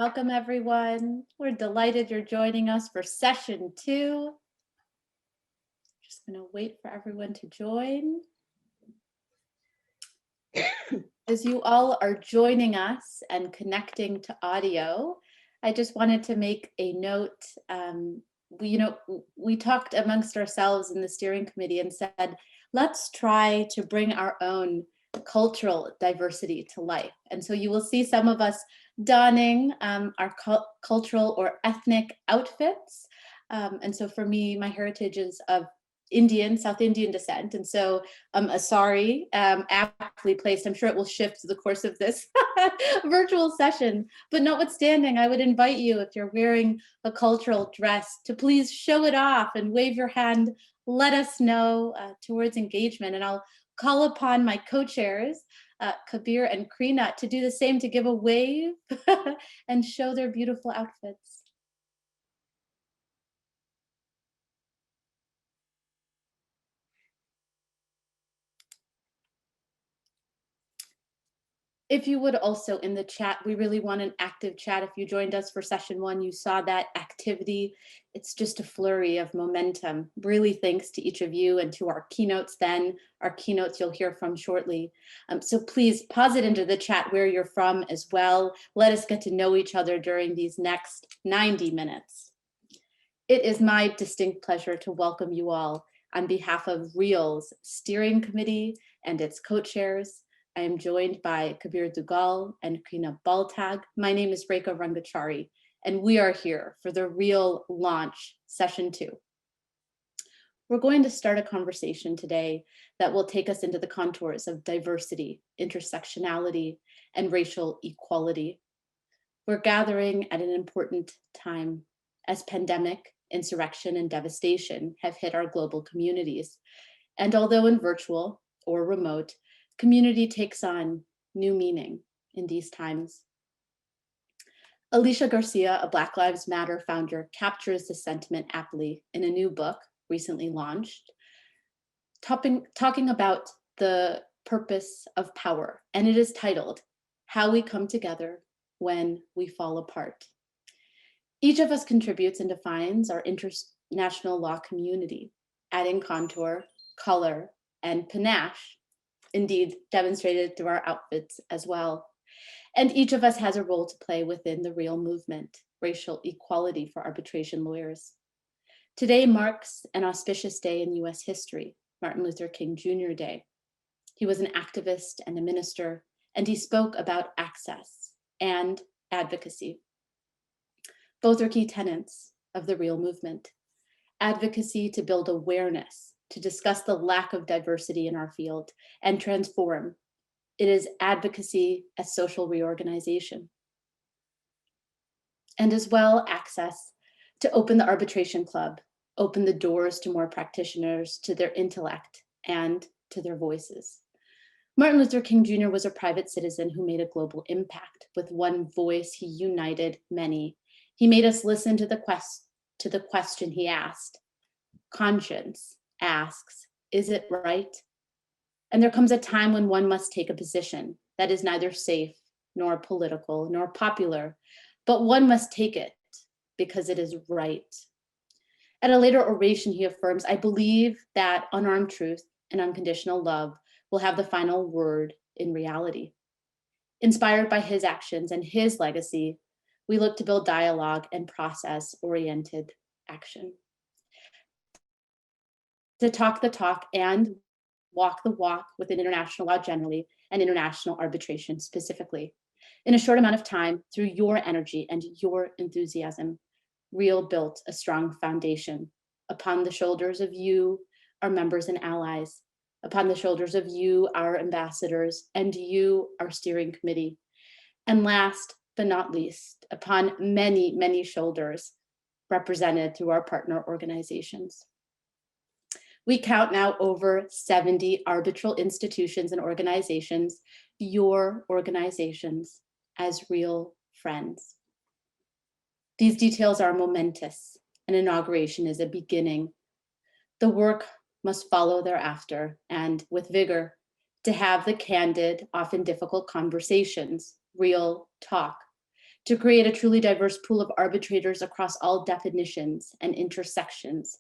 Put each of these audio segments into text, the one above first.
Welcome, everyone. We're delighted you're joining us for session 2. Just going to wait for everyone to join. As you all are joining us and connecting to audio, I just wanted to make a note. We talked amongst ourselves in the steering committee and said, let's try to bring our own cultural diversity to life. And so you will see some of us donning our cultural or ethnic outfits. And so for me, my heritage is of South Indian descent. And so a sari aptly placed. I'm sure it will shift to the course of this virtual session. But notwithstanding, I would invite you, if you're wearing a cultural dress, to please show it off and wave your hand. Let us know towards engagement. And I'll call upon my co-chairs, Kabir and Krina, to do the same, to give a wave and show their beautiful outfits. If you would also in the chat, we really want an active chat. If you joined us for session 1, you saw that activity. It's just a flurry of momentum. Really thanks to each of you and to our keynotes our keynotes you'll hear from shortly. So please pause it into the chat where you're from as well. Let us get to know each other during these next 90 minutes. It is my distinct pleasure to welcome you all on behalf of R.E.A.L's steering committee and its co-chairs. I am joined by Kabir Dugal and Krina Baltag. My name is R.E.A.L Rangachari, and we are here for the R.E.A.L launch session 2. We're going to start a conversation today that will take us into the contours of diversity, intersectionality, and racial equality. We're gathering at an important time as pandemic, insurrection, and devastation have hit our global communities. And although in virtual or remote, community takes on new meaning in these times. Alicia Garcia, a Black Lives Matter founder, captures the sentiment aptly in a new book recently launched, talking about the purpose of power, and it is titled, How We Come Together When We Fall Apart. Each of us contributes and defines our international law community, adding contour, color, and panache, indeed demonstrated through our outfits as well. And each of us has a role to play within the R.E.A.L movement, racial equality for arbitration lawyers. Today marks an auspicious day in US history, Martin Luther King Jr. Day. He was an activist and a minister, and he spoke about access and advocacy. Both are key tenets of the R.E.A.L movement. Advocacy to build awareness, to discuss the lack of diversity in our field and transform. It is advocacy as social reorganization. And as well, access to open the arbitration club, open the doors to more practitioners, to their intellect and to their voices. Martin Luther King Jr. was a private citizen who made a global impact. With one voice, he united many. He made us listen to the question he asked. Conscience asks, is it right? And there comes a time when one must take a position that is neither safe, nor political, nor popular, but one must take it because it is right. At a later oration, he affirms, I believe that unarmed truth and unconditional love will have the final word in reality. Inspired by his actions and his legacy, we look to build dialogue and process-oriented action. To talk the talk and walk the walk within international law generally and international arbitration specifically. In a short amount of time, through your energy and your enthusiasm, R.E.A.L built a strong foundation upon the shoulders of you, our members and allies, upon the shoulders of you, our ambassadors, and you, our steering committee. And last but not least, upon many, many shoulders represented through our partner organizations. We count now over 70 arbitral institutions and organizations, your organizations, as real friends. These details are momentous. An inauguration is a beginning. The work must follow thereafter, and with vigor, to have the candid, often difficult conversations, real talk, to create a truly diverse pool of arbitrators across all definitions and intersections,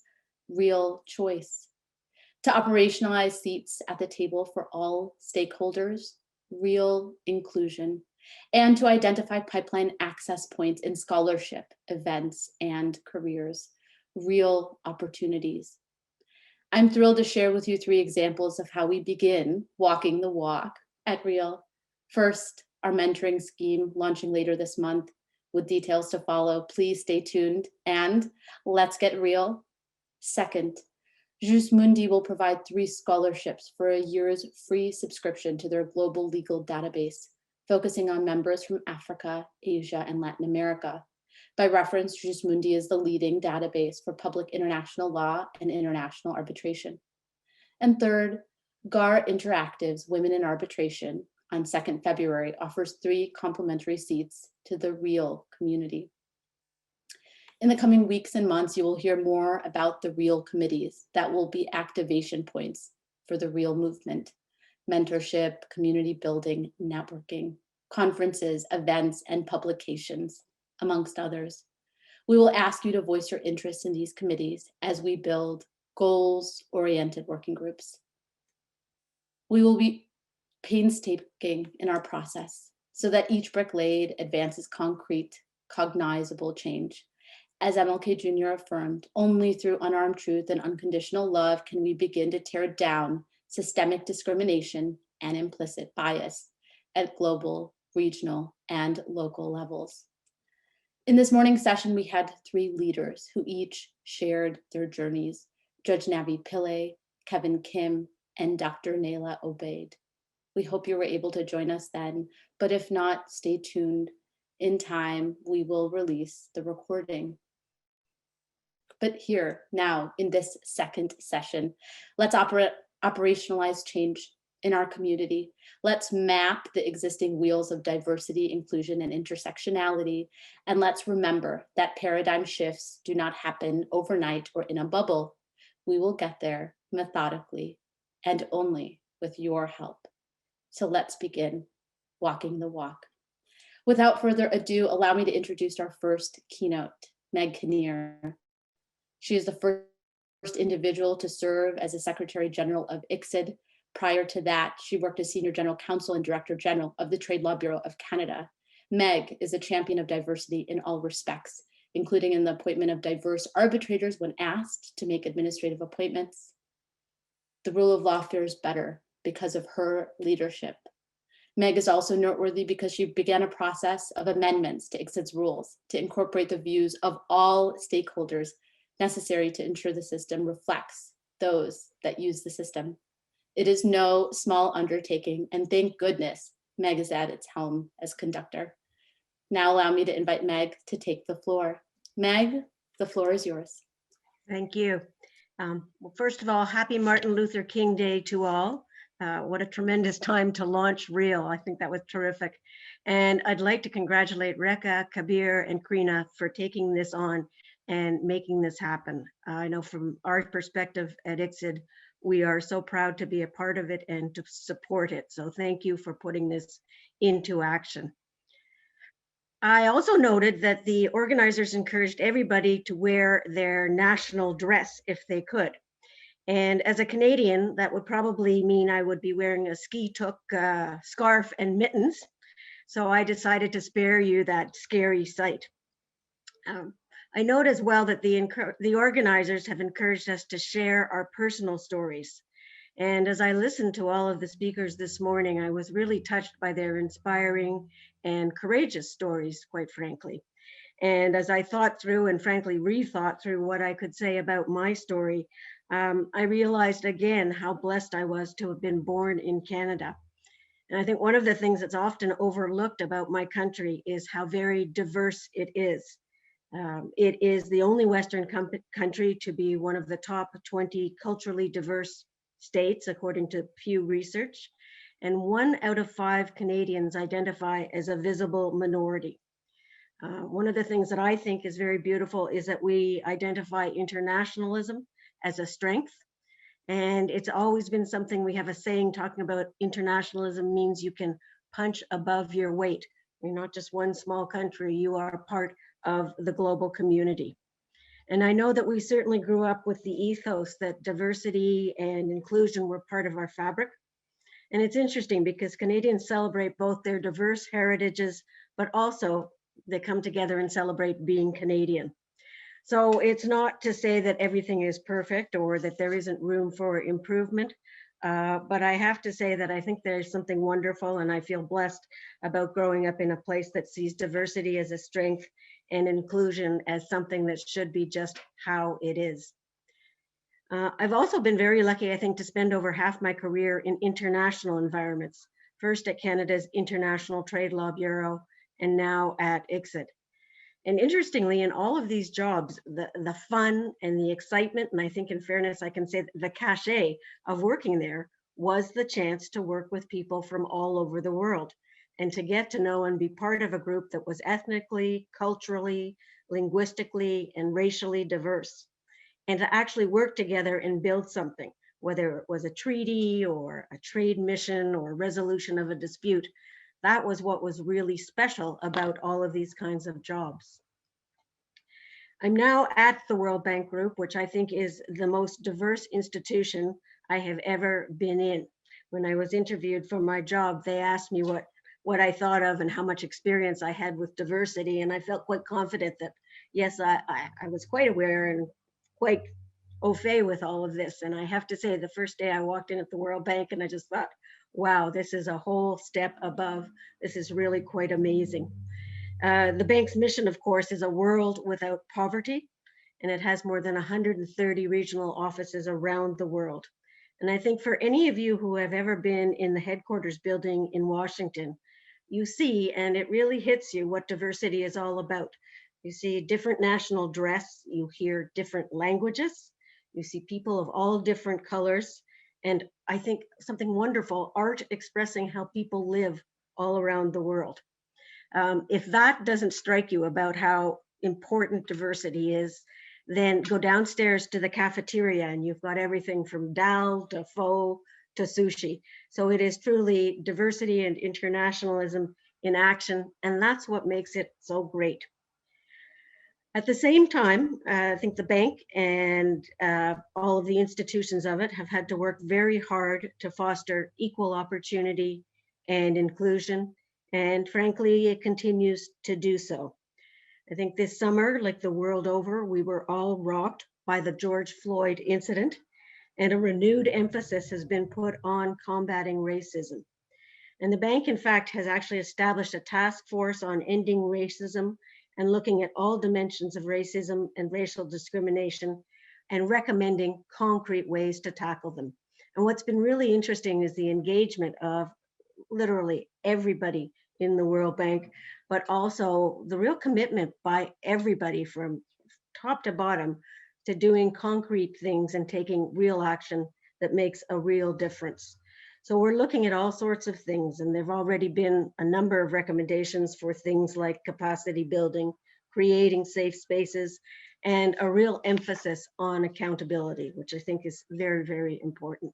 real choice, to operationalize seats at the table for all stakeholders, real inclusion, and to identify pipeline access points in scholarship, events, and careers, real opportunities. I'm thrilled to share with you 3 examples of how we begin walking the walk at R.E.A.L. First, our mentoring scheme launching later this month with details to follow. Please stay tuned and let's get real. Second, Jus Mundi will provide 3 scholarships for a year's free subscription to their global legal database, focusing on members from Africa, Asia, and Latin America. By reference, Jus Mundi is the leading database for public international law and international arbitration. And third, GAR Interactive's Women in Arbitration on 2nd February offers 3 complimentary seats to the R.E.A.L community. In the coming weeks and months, you will hear more about the R.E.A.L committees that will be activation points for the R.E.A.L movement, mentorship, community building, networking, conferences, events, and publications, amongst others. We will ask you to voice your interest in these committees as we build goals-oriented working groups. We will be painstaking in our process so that each brick laid advances concrete, cognizable change. As MLK Jr. affirmed, only through unarmed truth and unconditional love can we begin to tear down systemic discrimination and implicit bias at global, regional, and local levels. In this morning's session, we had 3 leaders who each shared their journeys: Judge Navi Pillay, Kevin Kim, and Dr. Naila Obaid. We hope you were able to join us then, but if not, stay tuned. In time, we will release the recording. But here, now, in this second session, let's operationalize change in our community. Let's map the existing wheels of diversity, inclusion, and intersectionality. And let's remember that paradigm shifts do not happen overnight or in a bubble. We will get there methodically and only with your help. So let's begin walking the walk. Without further ado, allow me to introduce our first keynote, Meg Kinnear. She is the first individual to serve as a Secretary General of ICSID. Prior to that, she worked as Senior General Counsel and Director General of the Trade Law Bureau of Canada. Meg is a champion of diversity in all respects, including in the appointment of diverse arbitrators when asked to make administrative appointments. The rule of law fares better because of her leadership. Meg is also noteworthy because she began a process of amendments to ICSID's rules to incorporate the views of all stakeholders necessary to ensure the system reflects those that use the system. It is no small undertaking, and thank goodness Meg is at its helm as conductor. Now allow me to invite Meg to take the floor. Meg, the floor is yours. Thank you. Well, first of all, happy Martin Luther King Day to all. What a tremendous time to launch R.E.A.L. I think that was terrific. And I'd like to congratulate R.E.A.L, Kabir, and Krina for taking this on and making this happen. I know from our perspective at ICSID, we are so proud to be a part of it and to support it. So thank you for putting this into action. I also noted that the organizers encouraged everybody to wear their national dress if they could. And as a Canadian, that would probably mean I would be wearing a ski toque, scarf, and mittens. So I decided to spare you that scary sight. I note as well that the organizers have encouraged us to share our personal stories. And as I listened to all of the speakers this morning, I was really touched by their inspiring and courageous stories, quite frankly. And as I thought through and frankly rethought through what I could say about my story, I realized again how blessed I was to have been born in Canada. And I think one of the things that's often overlooked about my country is how very diverse it is. It is the only Western country to be one of the top 20 culturally diverse states, according to Pew Research, and 1 out of 5 Canadians identify as a visible minority. One of the things that I think is very beautiful is that we identify internationalism as a strength, and it's always been something. We have a saying talking about internationalism means you can punch above your weight You're not just one small country, you are part of the global community. And I know that we certainly grew up with the ethos that diversity and inclusion were part of our fabric. And it's interesting because Canadians celebrate both their diverse heritages, but also they come together and celebrate being Canadian. So it's not to say that everything is perfect or that there isn't room for improvement. But I have to say that I think there's something wonderful, and I feel blessed about growing up in a place that sees diversity as a strength and inclusion as something that should be just how it is. I've also been very lucky, I think, to spend over half my career in international environments, first at Canada's International Trade Law Bureau, and now at ICSID. And interestingly, in all of these jobs, the fun and the excitement, and I think in fairness, I can say the cachet of working there was the chance to work with people from all over the world and to get to know and be part of a group that was ethnically, culturally, linguistically, and racially diverse, and to actually work together and build something, whether it was a treaty or a trade mission or resolution of a dispute. That was what was really special about all of these kinds of jobs. I'm now at the World Bank Group, which I think is the most diverse institution I have ever been in. When I was interviewed for my job, they asked me what I thought of and how much experience I had with diversity. And I felt quite confident that, yes, I was quite aware and quite au fait with all of this. And I have to say, the first day I walked in at the World Bank and I just thought, wow, this is a whole step above. This is really quite amazing. The bank's mission, of course, is a world without poverty, and it has more than 130 regional offices around the world. And I think for any of you who have ever been in the headquarters building in Washington, you see, and it really hits you, what diversity is all about. You see different national dress, you hear different languages, you see people of all different colors, and I think something wonderful, art expressing how people live all around the world. If that doesn't strike you about how important diversity is, then go downstairs to the cafeteria and you've got everything from dal to pho to sushi. So it is truly diversity and internationalism in action, and that's what makes it so great. At the same time, I think the bank and all of the institutions of it have had to work very hard to foster equal opportunity and inclusion. And frankly, it continues to do so. I think this summer, like the world over, we were all rocked by the George Floyd incident, and a renewed emphasis has been put on combating racism. And the bank, in fact, has actually established a task force on ending racism and looking at all dimensions of racism and racial discrimination and recommending concrete ways to tackle them. And what's been really interesting is the engagement of literally everybody in the World Bank, but also the real commitment by everybody from top to bottom to doing concrete things and taking real action that makes a real difference. So we're looking at all sorts of things, and there've already been a number of recommendations for things like capacity building, creating safe spaces, and a real emphasis on accountability, which I think is very, very important.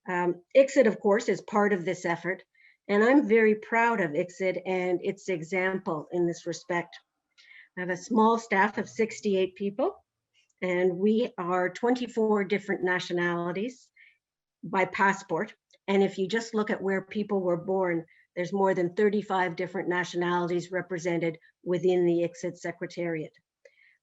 ICSID, of course, is part of this effort, and I'm very proud of ICSID and its example in this respect. I have a small staff of 68 people, and we are 24 different nationalities by passport. And if you just look at where people were born, there's more than 35 different nationalities represented within the ICSID Secretariat.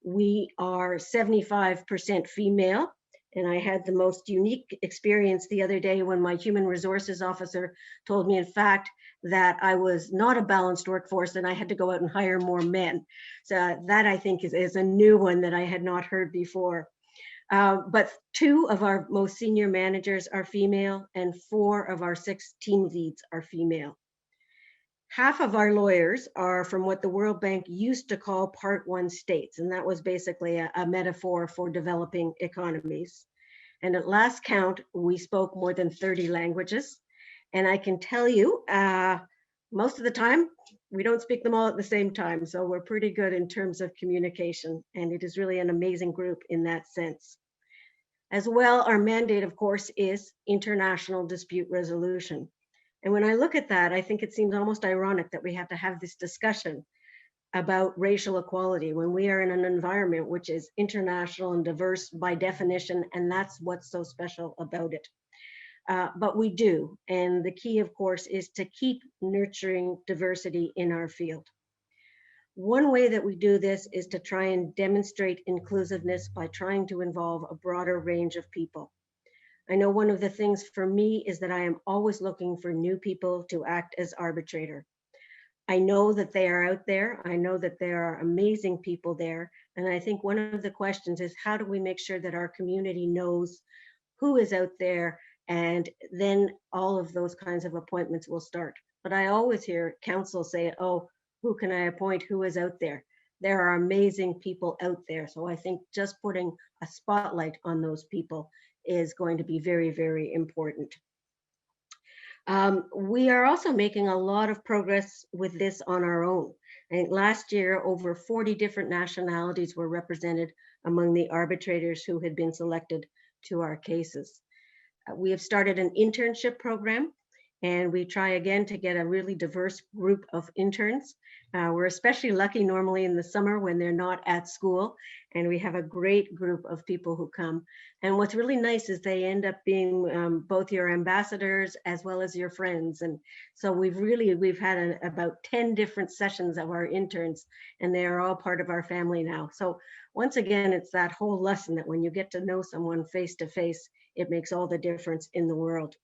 We are 75% female, and I had the most unique experience the other day when my human resources officer told me, in fact, that I was not a balanced workforce and I had to go out and hire more men. So that, I think, is a new one that I had not heard before. But 2 of our most senior managers are female and 4 of our 6 team leads are female. Half of our lawyers are from what the World Bank used to call Part 1 states, and that was basically a metaphor for developing economies. And at last count, we spoke more than 30 languages. And I can tell you, most of the time, we don't speak them all at the same time. So we're pretty good in terms of communication. And it is really an amazing group in that sense. As well, our mandate, of course, is international dispute resolution. And when I look at that, I think it seems almost ironic that we have to have this discussion about racial equality when we are in an environment which is international and diverse by definition, and that's what's so special about it. But we do, and the key, of course, is to keep nurturing diversity in our field. One way that we do this is to try and demonstrate inclusiveness by trying to involve a broader range of people. I know one of the things for me is that I am always looking for new people to act as arbitrator. I know that they are out there. I know that there are amazing people there. And I think one of the questions is, how do we make sure that our community knows who is out there? And then all of those kinds of appointments will start. But I always hear council say, oh, who can I appoint? Who is out there? There are amazing people out there. So I think just putting a spotlight on those people is going to be very, very important. We are also making a lot of progress with this on our own. I think last year, over 40 different nationalities were represented among the arbitrators who had been selected to our cases. We have started an internship program, and we try again to get a really diverse group of interns. We're especially lucky normally in the summer when they're not at school, and we have a great group of people who come. And what's really nice is they end up being both your ambassadors as well as your friends. And so we've had about 10 different sessions of our interns, and they are all part of our family now. So once again, it's that whole lesson that when you get to know someone face to face, it makes all the difference in the world.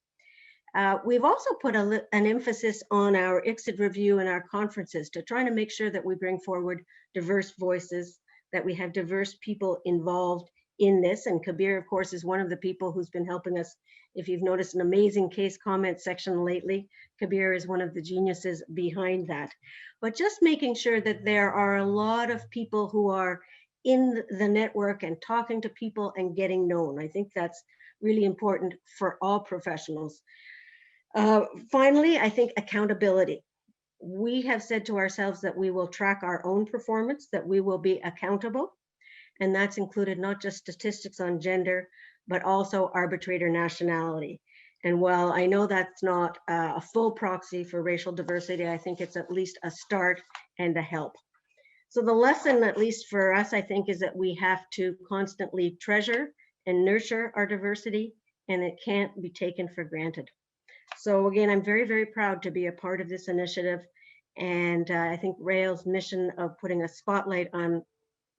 We've also put an emphasis on our exit review and our conferences to try to make sure that we bring forward diverse voices, that we have diverse people involved in this. And Kabir, of course, is one of the people who's been helping us. If you've noticed an amazing case comment section lately, Kabir is one of the geniuses behind that. But just making sure that there are a lot of people who are in the network and talking to people and getting known. I think that's really important for all professionals. Finally, I think accountability. We have said to ourselves that we will track our own performance, that we will be accountable. And that's included not just statistics on gender, but also arbitrator nationality. And while I know that's not a full proxy for racial diversity, I think it's at least a start and a help. So the lesson, at least for us, I think, is that we have to constantly treasure and nurture our diversity, and it can't be taken for granted. So again, I'm very, very proud to be a part of this initiative. And I think R.E.A.L's mission of putting a spotlight on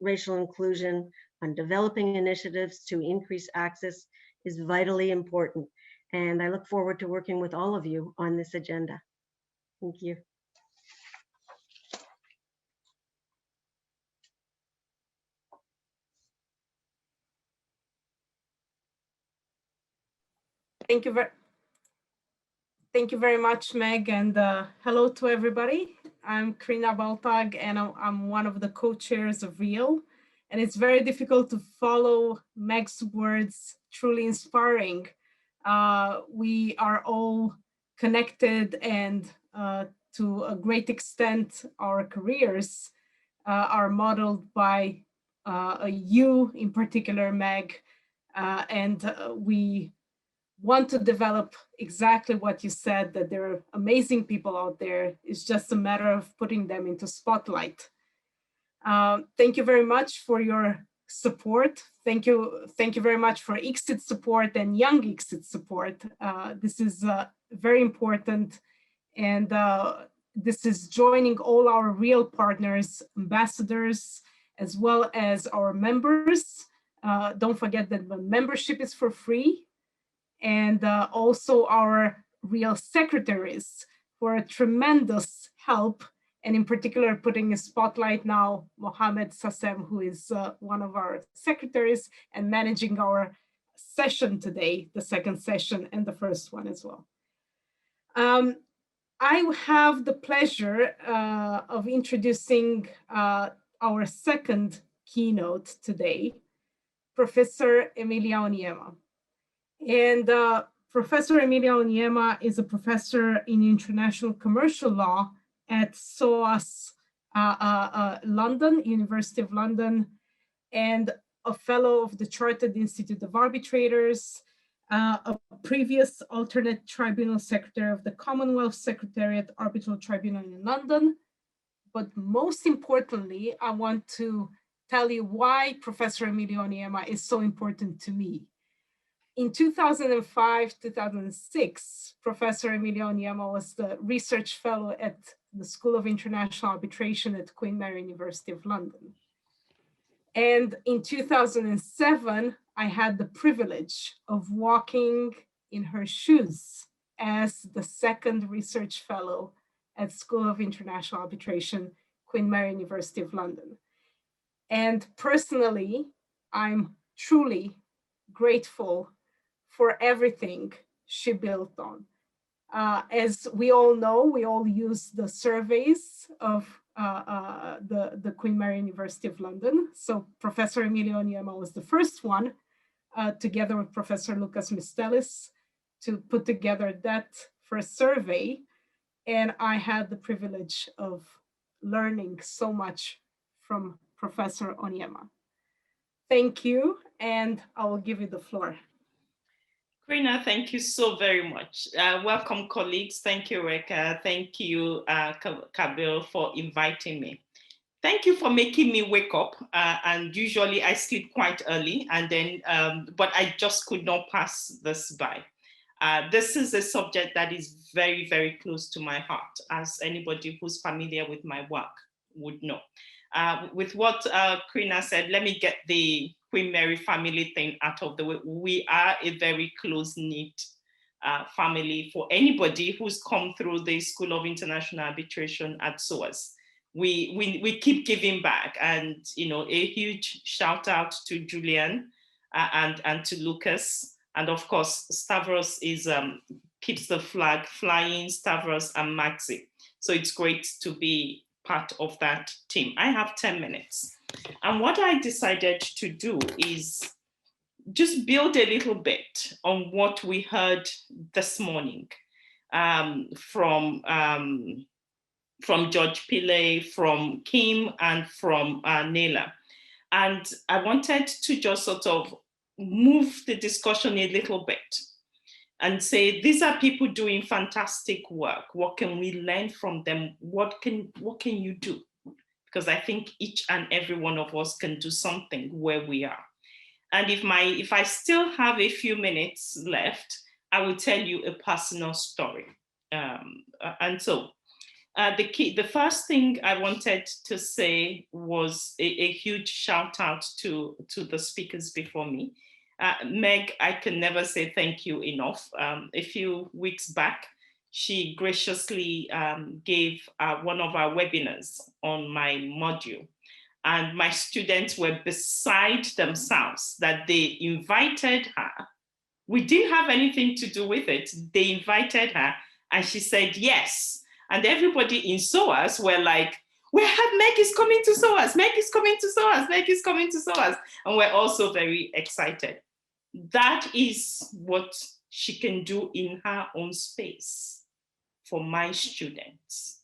racial inclusion, on developing initiatives to increase access is vitally important. And I look forward to working with all of you on this agenda. Thank you. Thank you very much, Meg, and hello to everybody. I'm Krina Baltag, and I'm one of the co-chairs of R.E.A.L. And it's very difficult to follow Meg's words, truly inspiring. We are all connected, and to a great extent, our careers are modeled by you in particular, Meg, and we want to develop exactly what you said, that there are amazing people out there. It's just a matter of putting them into spotlight. Thank you very much for your support. Thank you very much for ICSID support and young ICSID support. This is very important, and this is joining all our R.E.A.L partners, ambassadors, as well as our members. Don't forget that the membership is for free. And also our R.E.A.L secretaries for a tremendous help, and in particular putting a spotlight now, Mohammed Sassem, who is one of our secretaries and managing our session today, the second session and the first one as well. I have the pleasure of introducing our second keynote today, Professor Emilia Onyema. And Professor Emilia Onyema is a professor in international commercial law at SOAS London, University of London, and a fellow of the Chartered Institute of Arbitrators. a previous alternate tribunal secretary of the Commonwealth Secretariat Arbitral Tribunal in London. But most importantly, I want to tell you why Professor Emilio Oniema is so important to me. In 2005, 2006, Professor Emilio Oniema was the research fellow at the School of International Arbitration at Queen Mary University of London. And in 2007, I had the privilege of walking in her shoes as the second research fellow at School of International Arbitration, Queen Mary University of London. And personally, I'm truly grateful for everything she built on. As we all know, we all use the surveys of the Queen Mary University of London. So Professor Emilio Oniema was the first one, together with Professor Lucas Mistelis, to put together that first survey. And I had the privilege of learning so much from Professor Oniema. Thank you, and I will give you the floor. Karina, thank you so very much. Welcome, colleagues. Thank you, Reka. Thank you, Kabil, for inviting me. Thank you for making me wake up. And usually I sleep quite early, and then, but I just could not pass this by. This is a subject that is very, very close to my heart, as anybody who's familiar with my work would know. With what Karina said, let me get the Queen Mary family thing out of the way. We are a very close-knit family for anybody who's come through the School of International Arbitration at SOAS. We keep giving back, and a huge shout out to Julian and to Lucas, and of course Stavros is keeps the flag flying, Stavros and Maxi. So it's great to be part of that team. I have 10 minutes. And what I decided to do is just build a little bit on what we heard this morning from George Pillay, from Kim, and from Nela. And I wanted to just sort of move the discussion a little bit and say, these are people doing fantastic work. What can we learn from them? What can you do? Because I think each and every one of us can do something where we are. And if I still have a few minutes left, I will tell you a personal story. And so the first thing I wanted to say was a huge shout out to the speakers before me. Meg, I can never say thank you enough. A few weeks back, she graciously gave one of our webinars on my module. And my students were beside themselves that they invited her. We didn't have anything to do with it. They invited her and she said yes. And everybody in SOAS were like, Meg is coming to SOAS, Meg is coming to SOAS, Meg is coming to SOAS. And we're also very excited. That is what she can do in her own space for my students.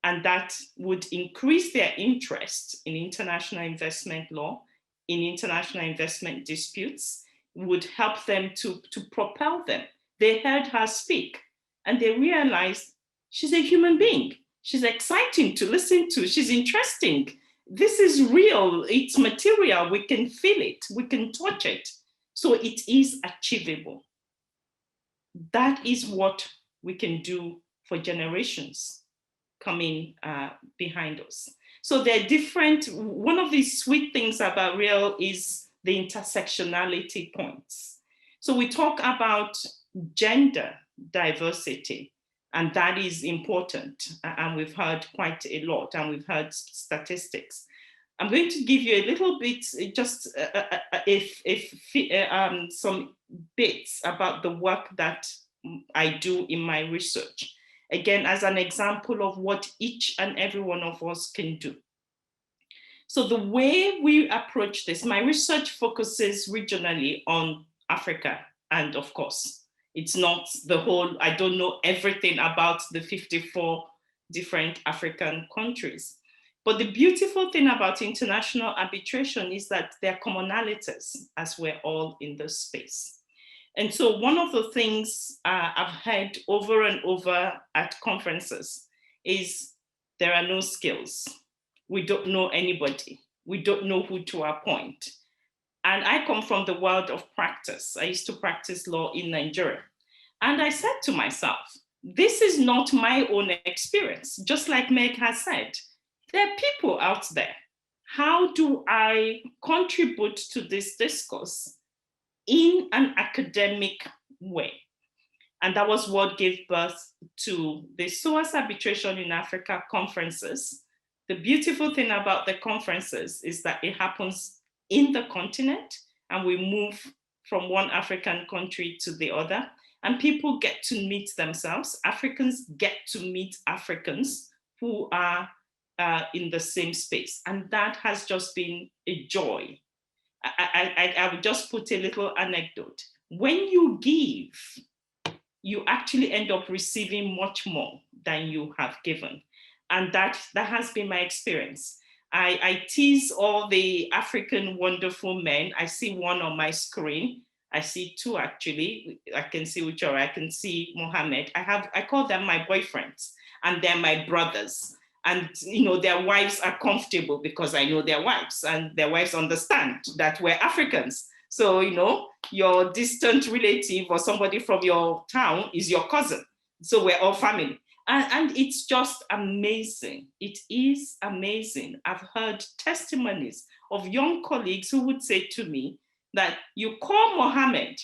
And that would increase their interest in international investment law, in international investment disputes, would help them to propel them. They heard her speak and they realized she's a human being. She's exciting to listen to. She's interesting. This is real. It's material. We can feel it. We can touch it. So it is achievable. That is what we can do for generations coming behind us. So they're different. One of the sweet things about R.E.A.L is the intersectionality points. So we talk about gender diversity, and that is important. And we've heard quite a lot, and we've heard statistics. I'm going to give you a little bit, just some bits about the work that I do in my research. Again, as an example of what each and every one of us can do. So the way we approach this, my research focuses regionally on Africa. And of course, it's not the whole, I don't know everything about the 54 different African countries. But the beautiful thing about international arbitration is that there are commonalities as we're all in this space. And so one of the things I've heard over and over at conferences is there are no skills. We don't know anybody. We don't know who to appoint. And I come from the world of practice. I used to practice law in Nigeria. And I said to myself, this is not my own experience. Just like Meg has said, there are people out there. How do I contribute to this discourse in an academic way? And that was what gave birth to the SOAS Arbitration in Africa conferences. The beautiful thing about the conferences is that it happens in the continent, and we move from one African country to the other, and people get to meet themselves. Africans get to meet Africans who are in the same space. And that has just been a joy. I will just put a little anecdote. When you give, you actually end up receiving much more than you have given. And that has been my experience. I tease all the African wonderful men. I see one on my screen. I see two actually. I can see Uchora, I can see Mohammed. I call them my boyfriends, and they're my brothers. And their wives are comfortable because I know their wives, and their wives understand that we're Africans. So, your distant relative or somebody from your town is your cousin. So we're all family. And it's just amazing. It is amazing. I've heard testimonies of young colleagues who would say to me that you call Mohammed,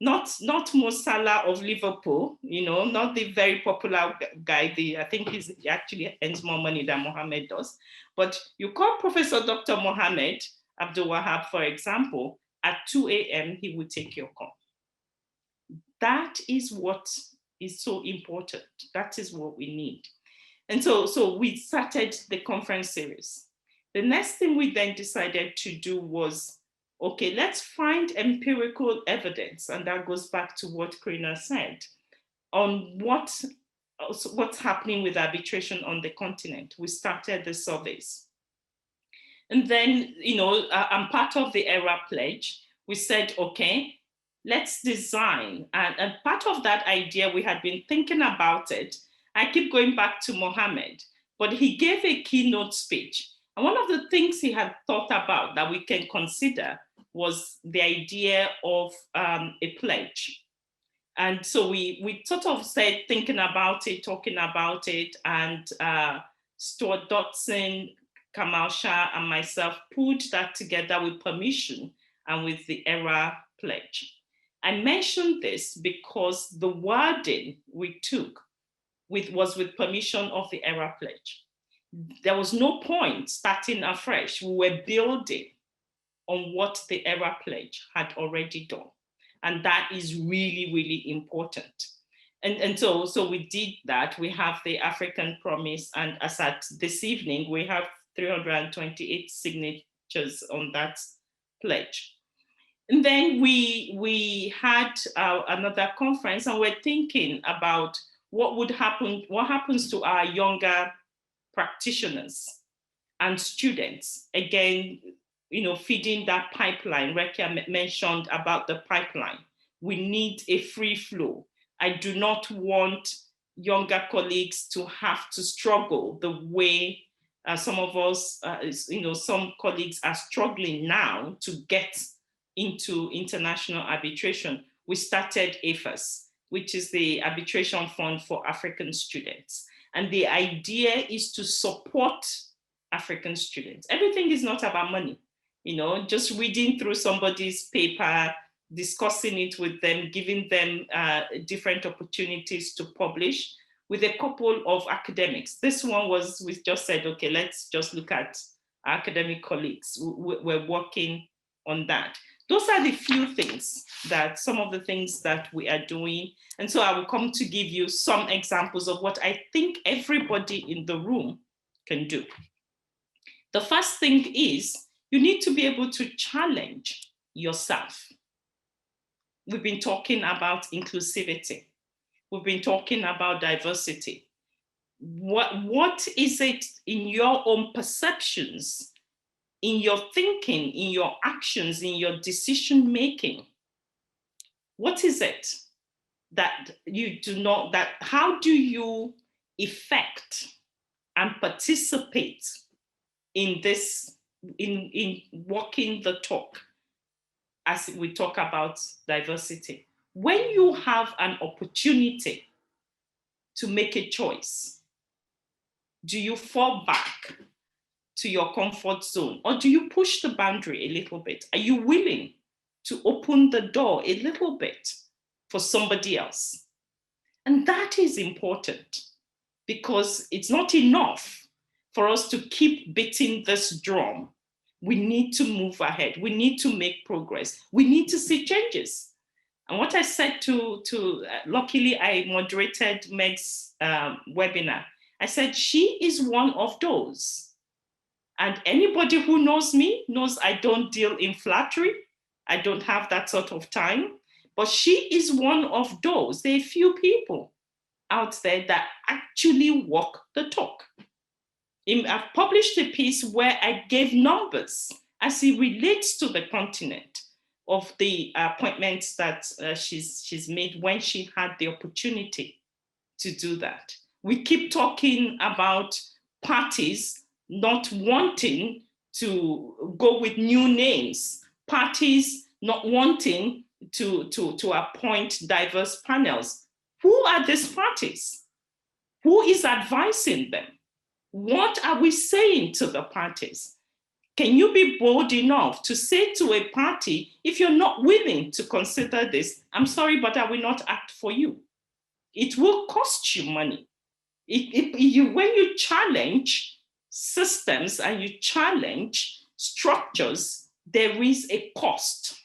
not Mo Salah of Liverpool, not the very popular guy. I think he actually earns more money than Mohammed does. But you call Professor Dr. Mohammed Abdul Wahab, for example, at 2 a.m., he would take your call. That is what is so important. That is what we need. And so we started the conference series. The next thing we then decided to do was, okay, let's find empirical evidence. And that goes back to what Karina said on what's happening with arbitration on the continent. We started the surveys. And then, I'm part of the R.E.A.L pledge. We said, okay, let's design. And part of that idea, we had been thinking about it. I keep going back to Mohammed, but he gave a keynote speech. And one of the things he had thought about that we can consider was the idea of a pledge. And so we sort of said, thinking about it, talking about it, and Stuart Dodson, Kamal Shah, and myself pulled that together with permission and with the R.E.A.L pledge. I mentioned this because the wording we took was with permission of the R.E.A.L pledge. There was no point starting afresh. We were building on what the R.E.A.L pledge had already done. And that is really, really important. And so we did that. We have the African Promise, and as at this evening, we have 328 signatures on that pledge. And then we had another conference, and we're thinking about what happens to our younger practitioners and students. Again, feeding that pipeline. Rekia mentioned about the pipeline. We need a free flow. I do not want younger colleagues to have to struggle the way some of us, some colleagues are struggling now to get into international arbitration. We started AFAS, which is the Arbitration Fund for African Students. And the idea is to support African students. Everything is not about money. Just reading through somebody's paper, discussing it with them, giving them different opportunities to publish with a couple of academics. This one we just said, okay, let's just look at our academic colleagues. We're working on that. Those are the few things some of the things that we are doing. And so I will come to give you some examples of what I think everybody in the room can do. The first thing is you need to be able to challenge yourself. We've been talking about inclusivity. We've been talking about diversity. What is it in your own perceptions, in your thinking, in your actions, in your decision making What is it that you do not, that how do you effect and participate in this, in walking the talk as we talk about diversity? When you have an opportunity to make a choice, do you fall back to your comfort zone, or do you push the boundary a little bit? Are you willing to open the door a little bit for somebody else? And that is important, because it's not enough for us to keep beating this drum. We need to move ahead. We need to make progress. We need to see changes. And what I said luckily I moderated Meg's webinar. I said, she is one of those. And anybody who knows me knows I don't deal in flattery. I don't have that sort of time. But she is one of those. There are few people out there that actually walk the talk. I've published a piece where I gave numbers as it relates to the continent of the appointments that she's made when she had the opportunity to do that. We keep talking about parties not wanting to go with new names, parties not wanting to appoint diverse panels. Who are these parties? Who is advising them? What are we saying to the parties? Can you be bold enough to say to a party, if you're not willing to consider this, I'm sorry, but I will not act for you. It will cost you money. When you challenge systems and you challenge structures, there is a cost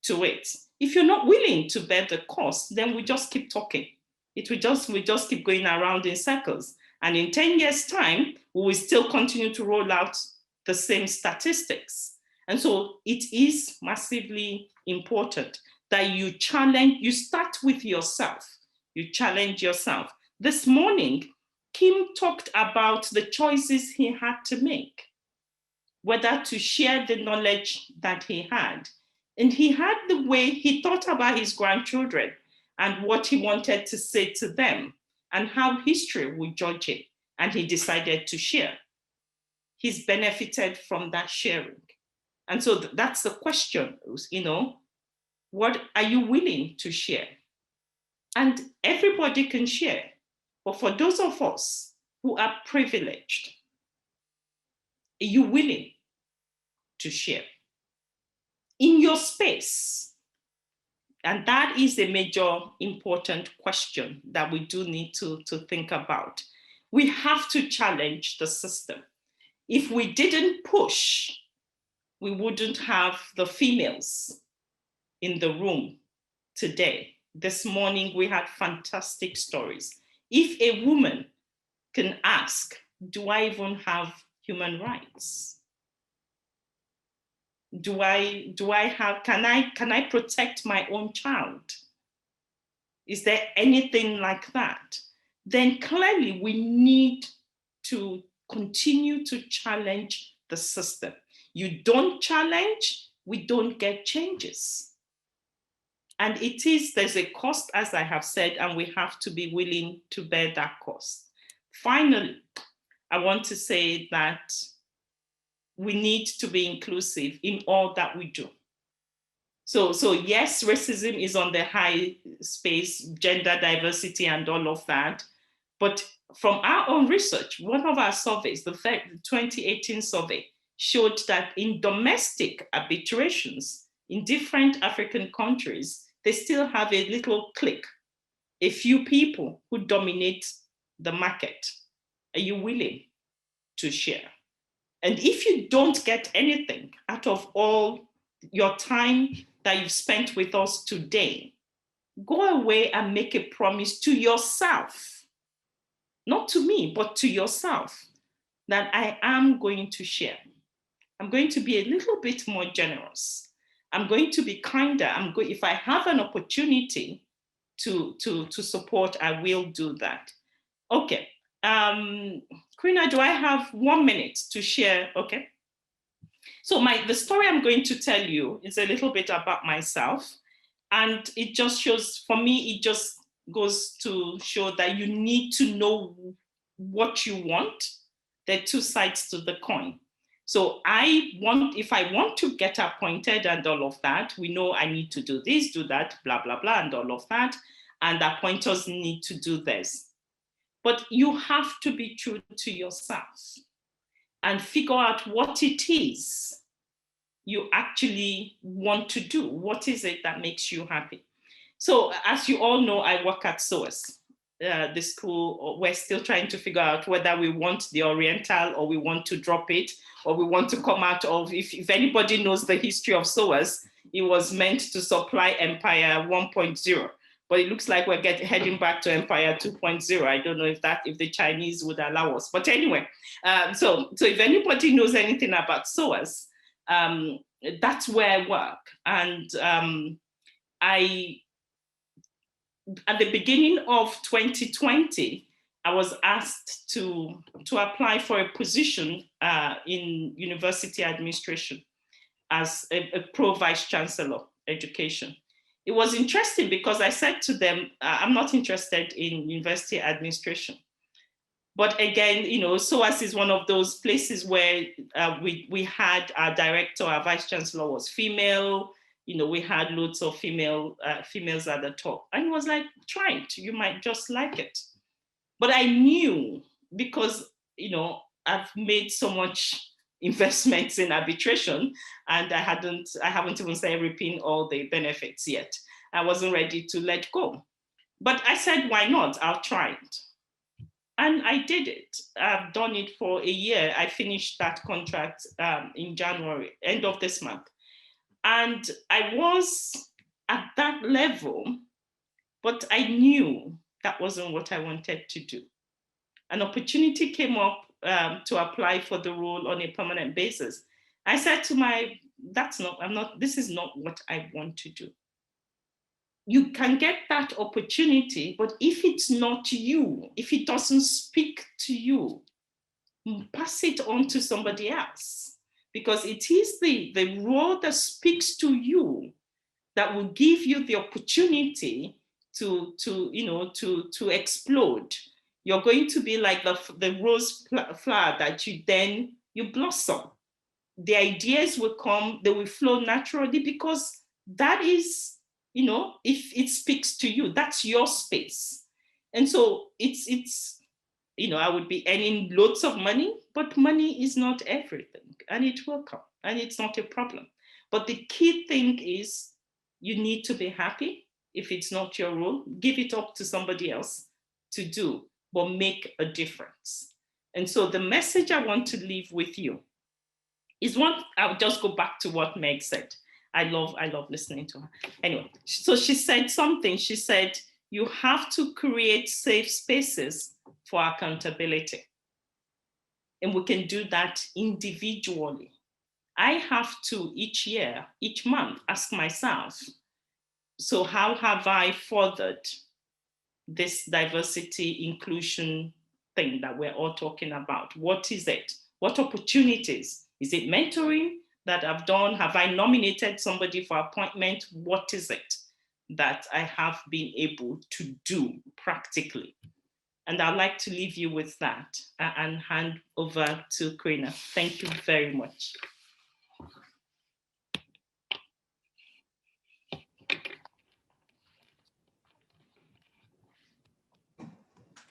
to it. If you're not willing to bear the cost, then we just keep talking. We just keep going around in circles. And in 10 years' time, we will still continue to roll out the same statistics. And so it is massively important that you start with yourself. You challenge yourself. This morning, Kim talked about the choices he had to make, whether to share the knowledge that he had. And he had the way he thought about his grandchildren and what he wanted to say to them and how history would judge it. And he decided to share. He's benefited from that sharing. And so that's the question, what are you willing to share? And everybody can share. But for those of us who are privileged, are you willing to share in your space? And that is a major important question that we do need to think about. We have to challenge the system. If we didn't push, we wouldn't have the females in the room today. This morning, we had fantastic stories. If a woman can ask, do I even have human rights? Can I protect my own child? Is there anything like that? Then clearly we need to continue to challenge the system. You don't challenge, we don't get changes. And there's a cost, as I have said, and we have to be willing to bear that cost. Finally, I want to say that we need to be inclusive in all that we do. So yes, racism is on the high space, gender diversity and all of that. But from our own research, one of our surveys, the 2018 survey, showed that in domestic arbitrations in different African countries, they still have a little clique, a few people who dominate the market. Are you willing to share? And if you don't get anything out of all your time that you've spent with us today, go away and make a promise to yourself, not to me, but to yourself, that I am going to share. I'm going to be a little bit more generous. I'm going to be kinder. If I have an opportunity to support, I will do that. Okay. Karina, do I have 1 minute to share? Okay. So the story I'm going to tell you is a little bit about myself. And it just shows, for me, it just goes to show that you need to know what you want. There are two sides to the coin. So if I want to get appointed and all of that, we know I need to do this, do that, blah, blah, blah, and all of that. And appointers need to do this. But you have to be true to yourself and figure out what it is you actually want to do. What is it that makes you happy? So as you all know, I work at SOAS, the school. We're still trying to figure out whether we want the R.E.A.L or we want to drop it, or we want to come out of, if anybody knows the history of SOAS, it was meant to supply Empire 1.0. But it looks like we're heading back to Empire 2.0. I don't know if the Chinese would allow us. But anyway, so if anybody knows anything about SOAS, that's where I work. And at the beginning of 2020, I was asked to apply for a position in university administration as a pro vice chancellor education. It was interesting because I said to them, I'm not interested in university administration. But again, SOAS is one of those places where we had our director, our vice chancellor was female. We had loads of females at the top. And it was like, try it, you might just like it. But I knew, because, I've made so much investments in arbitration, and I haven't even started reaping all the benefits yet. I wasn't ready to let go. But I said, why not? I'll try it. And I did it. I've done it for a year. I finished that contract in January, end of this month. And I was at that level, but I knew that wasn't what I wanted to do. An opportunity came up to apply for the role on a permanent basis. I said to this is not what I want to do. You can get that opportunity, but if it's not you, if it doesn't speak to you, pass it on to somebody else, because it is the role that speaks to you that will give you the opportunity to explode. You're going to be like the rose flower that you blossom. The ideas will come, they will flow naturally, because that is, if it speaks to you, that's your space. And so it's I would be earning loads of money, but money is not everything, and it will come, and it's not a problem. But the key thing is you need to be happy. If it's not your role, give it up to somebody else to do, but make a difference. And so the message I want to leave with you is one. I'll just go back to what Meg said. I love listening to her. Anyway, so she said something. She said, you have to create safe spaces for accountability. And we can do that individually. I have to each year, each month, ask myself, so how have I furthered this diversity inclusion thing that we're all talking about? What is it? What opportunities? Is it mentoring that I've done? Have I nominated somebody for appointment? What is it that I have been able to do practically? And I'd like to leave you with that and hand over to Karina. Thank you very much.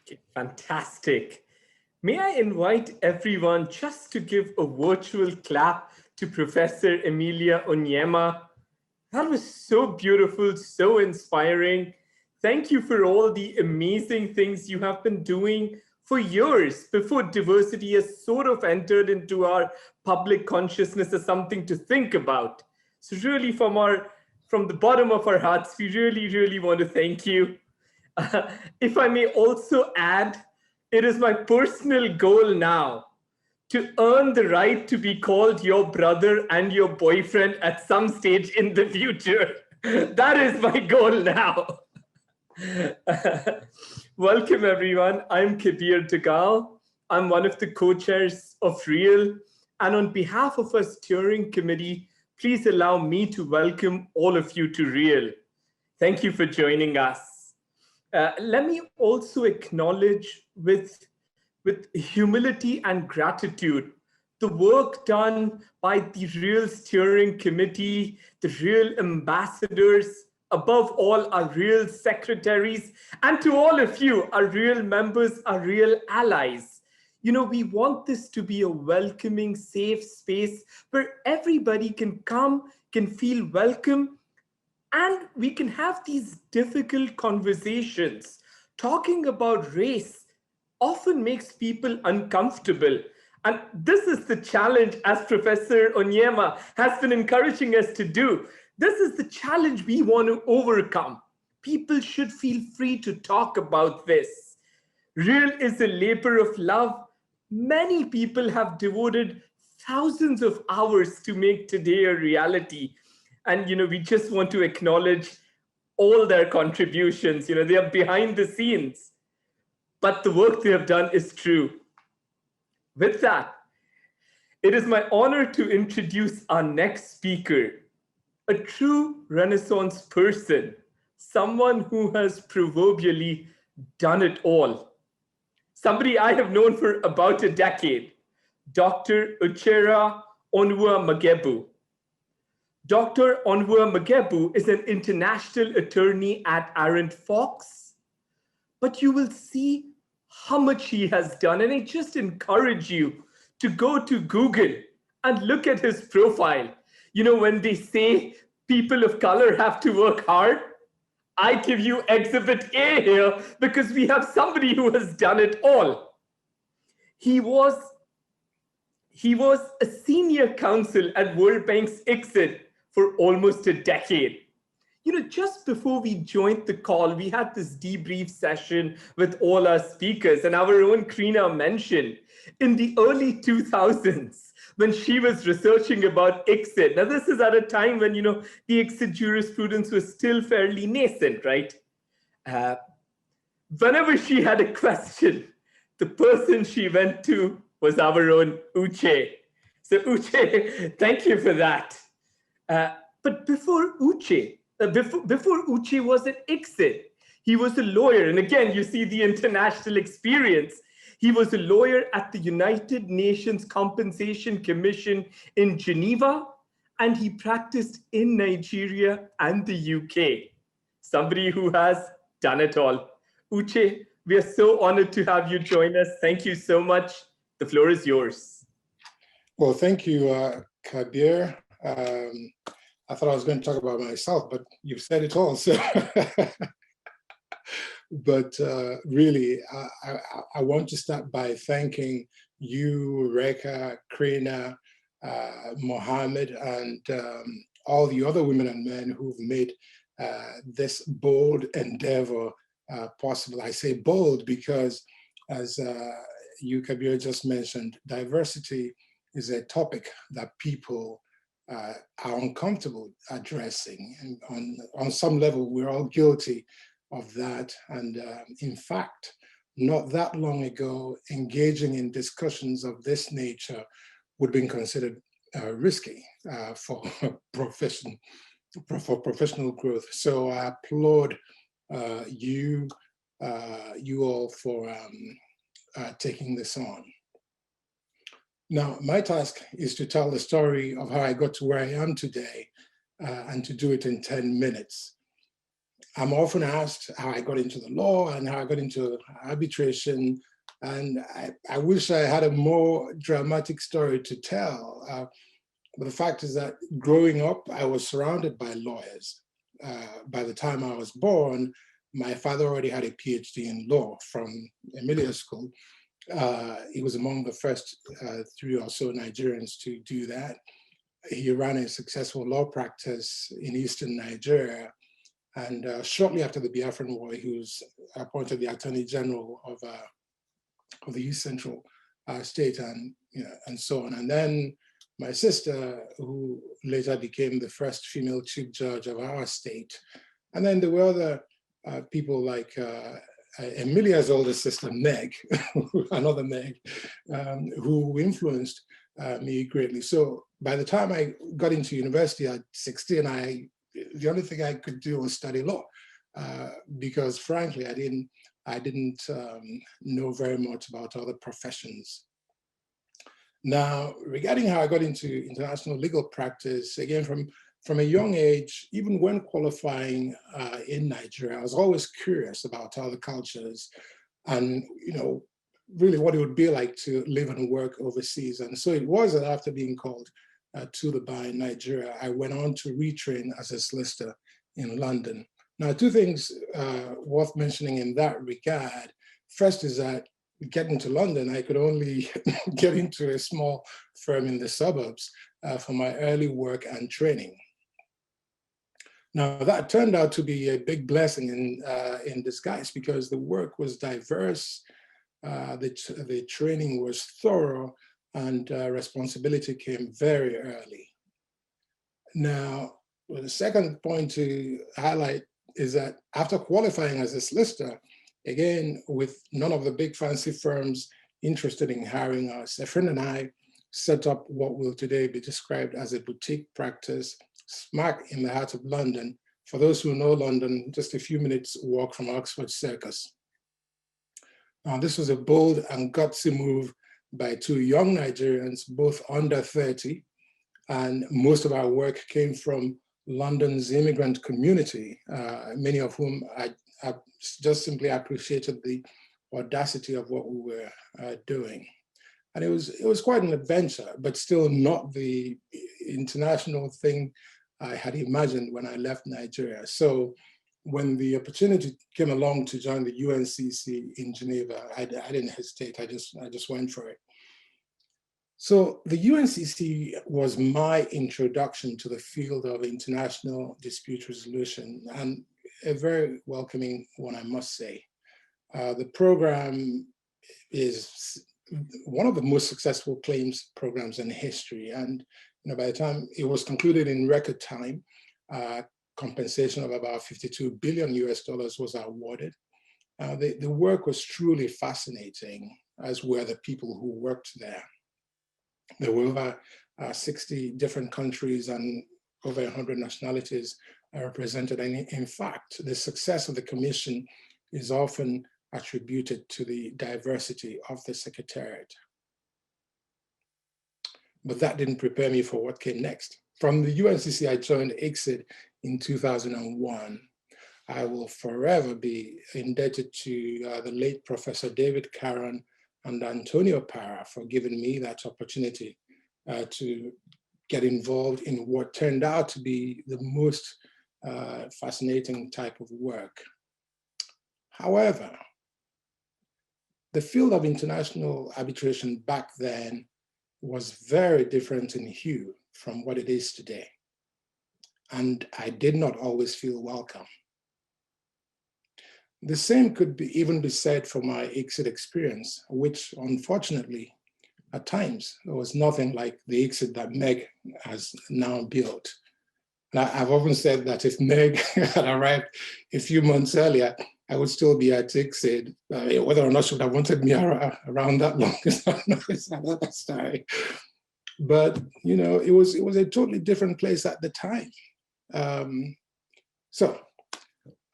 Okay, fantastic. May I invite everyone just to give a virtual clap to Professor Emilia Onyema. That was so beautiful, so inspiring. Thank you for all the amazing things you have been doing for years before diversity has sort of entered into our public consciousness as something to think about. So really from the bottom of our hearts, we really, really want to thank you. If I may also add, it is my personal goal now to earn the right to be called your brother and your boyfriend at some stage in the future. That is my goal now. Welcome, everyone. I'm Kabir Dagal. I'm one of the co-chairs of R.E.A.L. And on behalf of our steering committee, please allow me to welcome all of you to R.E.A.L. Thank you for joining us. Let me also acknowledge with humility and gratitude the work done by the R.E.A.L steering committee, the R.E.A.L ambassadors, above all our R.E.A.L secretaries, and to all of you, our R.E.A.L members, our R.E.A.L allies. You know, we want this to be a welcoming, safe space where everybody can come, can feel welcome, and we can have these difficult conversations. Talking about race often makes people uncomfortable. And this is the challenge, as Professor Onyema has been encouraging us to do. This is the challenge we want to overcome. People should feel free to talk about this. R.E.A.L is a labor of love. Many people have devoted thousands of hours to make today a reality. And, you know, we just want to acknowledge all their contributions. You know, they are behind the scenes, but the work they have done is true. With that, it is my honor to introduce our next speaker, a true Renaissance person, someone who has proverbially done it all. Somebody I have known for about a decade, Dr. Uchera Onwuamagebu. Dr. Onwuamagebu is an international attorney at Arent Fox, but you will see how much he has done. And I just encourage you to go to Google and look at his profile. You know, when they say people of color have to work hard, I give you Exhibit A here because we have somebody who has done it all. He was a senior counsel at World Bank's ICSID for almost a decade. You know, just before we joined the call, we had this debrief session with all our speakers, and our own Krina mentioned in the early 2000s when she was researching about ICSID. Now, this is at a time when, you know, the ICSID jurisprudence was still fairly nascent, right? Whenever she had a question, the person she went to was our own Uche. So Uche, thank you for that. But before Uche was at ICSID, he was a lawyer. And again, you see the international experience. He was a lawyer at the United Nations Compensation Commission in Geneva, and he practiced in Nigeria and the UK. Somebody who has done it all. Uche, we are so honored to have you join us. Thank you so much. The floor is yours. Well, thank you, Kabir. I thought I was going to talk about myself, but you've said it all. So. But really, I want to start by thanking you, Reka, Krina, Mohammed, and all the other women and men who've made this bold endeavor possible. I say bold because, as you, Kabir, just mentioned, diversity is a topic that people are uncomfortable addressing. And on some level, we're all guilty of that. And in fact, not that long ago, engaging in discussions of this nature would have been considered risky for professional growth. So I applaud you all for taking this on. Now, my task is to tell the story of how I got to where I am today and to do it in 10 minutes. I'm often asked how I got into the law and how I got into arbitration, and I wish I had a more dramatic story to tell. But the fact is that growing up, I was surrounded by lawyers. By the time I was born, my father already had a PhD in law from Emilia School. He was among the first 3 or so Nigerians to do that. He ran a successful law practice in Eastern Nigeria. And shortly after the Biafran War, he was appointed the Attorney General of the East Central State, and so on. And then my sister, who later became the first female chief judge of our state. And then there were other people like Emilia's older sister, Meg, another Meg, who influenced me greatly. So by the time I got into university at 16, I the only thing I could do was study law, because frankly, I didn't know very much about other professions. Now, regarding how I got into international legal practice, again, from a young age, even when qualifying in Nigeria, I was always curious about other cultures and, really what it would be like to live and work overseas. And so it was that after being called to the bar in Nigeria, I went on to retrain as a solicitor in London. Now, two things worth mentioning in that regard. First is that getting to London, I could only get into a small firm in the suburbs for my early work and training. Now, that turned out to be a big blessing in disguise, because the work was diverse, the training was thorough, and responsibility came very early. Now, the second point to highlight is that after qualifying as a solicitor, again, with none of the big fancy firms interested in hiring us, a friend and I set up what will today be described as a boutique practice smack in the heart of London. For those who know London, just a few minutes walk from Oxford Circus. Now, this was a bold and gutsy move by two young Nigerians, both under 30, and most of our work came from London's immigrant community, many of whom I just simply appreciated the audacity of what we were doing. And it was quite an adventure, but still not the international thing I had imagined when I left Nigeria. So when the opportunity came along to join the UNCC in Geneva, I didn't hesitate. I just went for it. So the UNCC was my introduction to the field of international dispute resolution, and a very welcoming one, I must say. The program is one of the most successful claims programs in history. And by the time it was concluded in record time, compensation of about $52 billion was awarded. The work was truly fascinating, as were the people who worked there. There were over 60 different countries and over 100 nationalities represented. And in fact, the success of the commission is often attributed to the diversity of the Secretariat. But that didn't prepare me for what came next. From the UNCC, I joined ICSID in 2001. I will forever be indebted to the late Professor David Caron and Antonio Parra for giving me that opportunity to get involved in what turned out to be the most fascinating type of work. However, the field of international arbitration back then was very different in hue from what it is today. And I did not always feel welcome. The same could even be said for my ICSID experience, which unfortunately, at times, was nothing like the ICSID that Meg has now built. Now, I've often said that if Meg had arrived a few months earlier, I would still be at ICSID. Whether or not she would have wanted me around that long is another story. But it was a totally different place at the time. So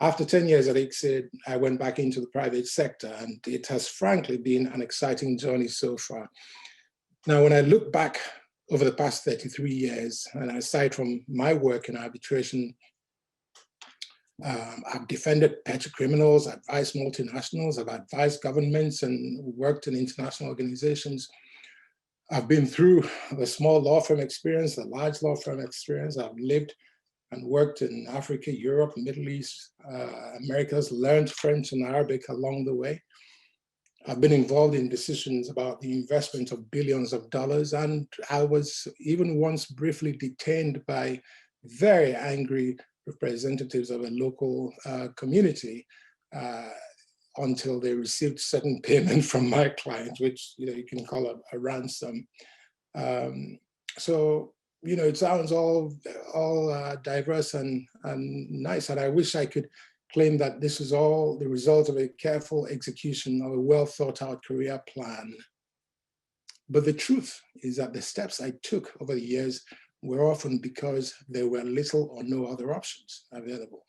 after 10 years at ICSID, I went back into the private sector, and it has frankly been an exciting journey so far. Now, when I look back over the past 33 years, and aside from my work in arbitration, I've defended petty criminals, advised multinationals, I've advised governments, and worked in international organizations. I've been through the small law firm experience, the large law firm experience. I've lived and worked in Africa, Europe, Middle East, Americas, learned French and Arabic along the way. I've been involved in decisions about the investment of billions of dollars, and I was even once briefly detained by very angry representatives of a local community until they received certain payment from my client, which you can call a ransom. So it sounds all diverse and nice, and I wish I could claim that this is all the result of a careful execution of a well thought out career plan. But the truth is that the steps I took over the years were often because there were little or no other options available.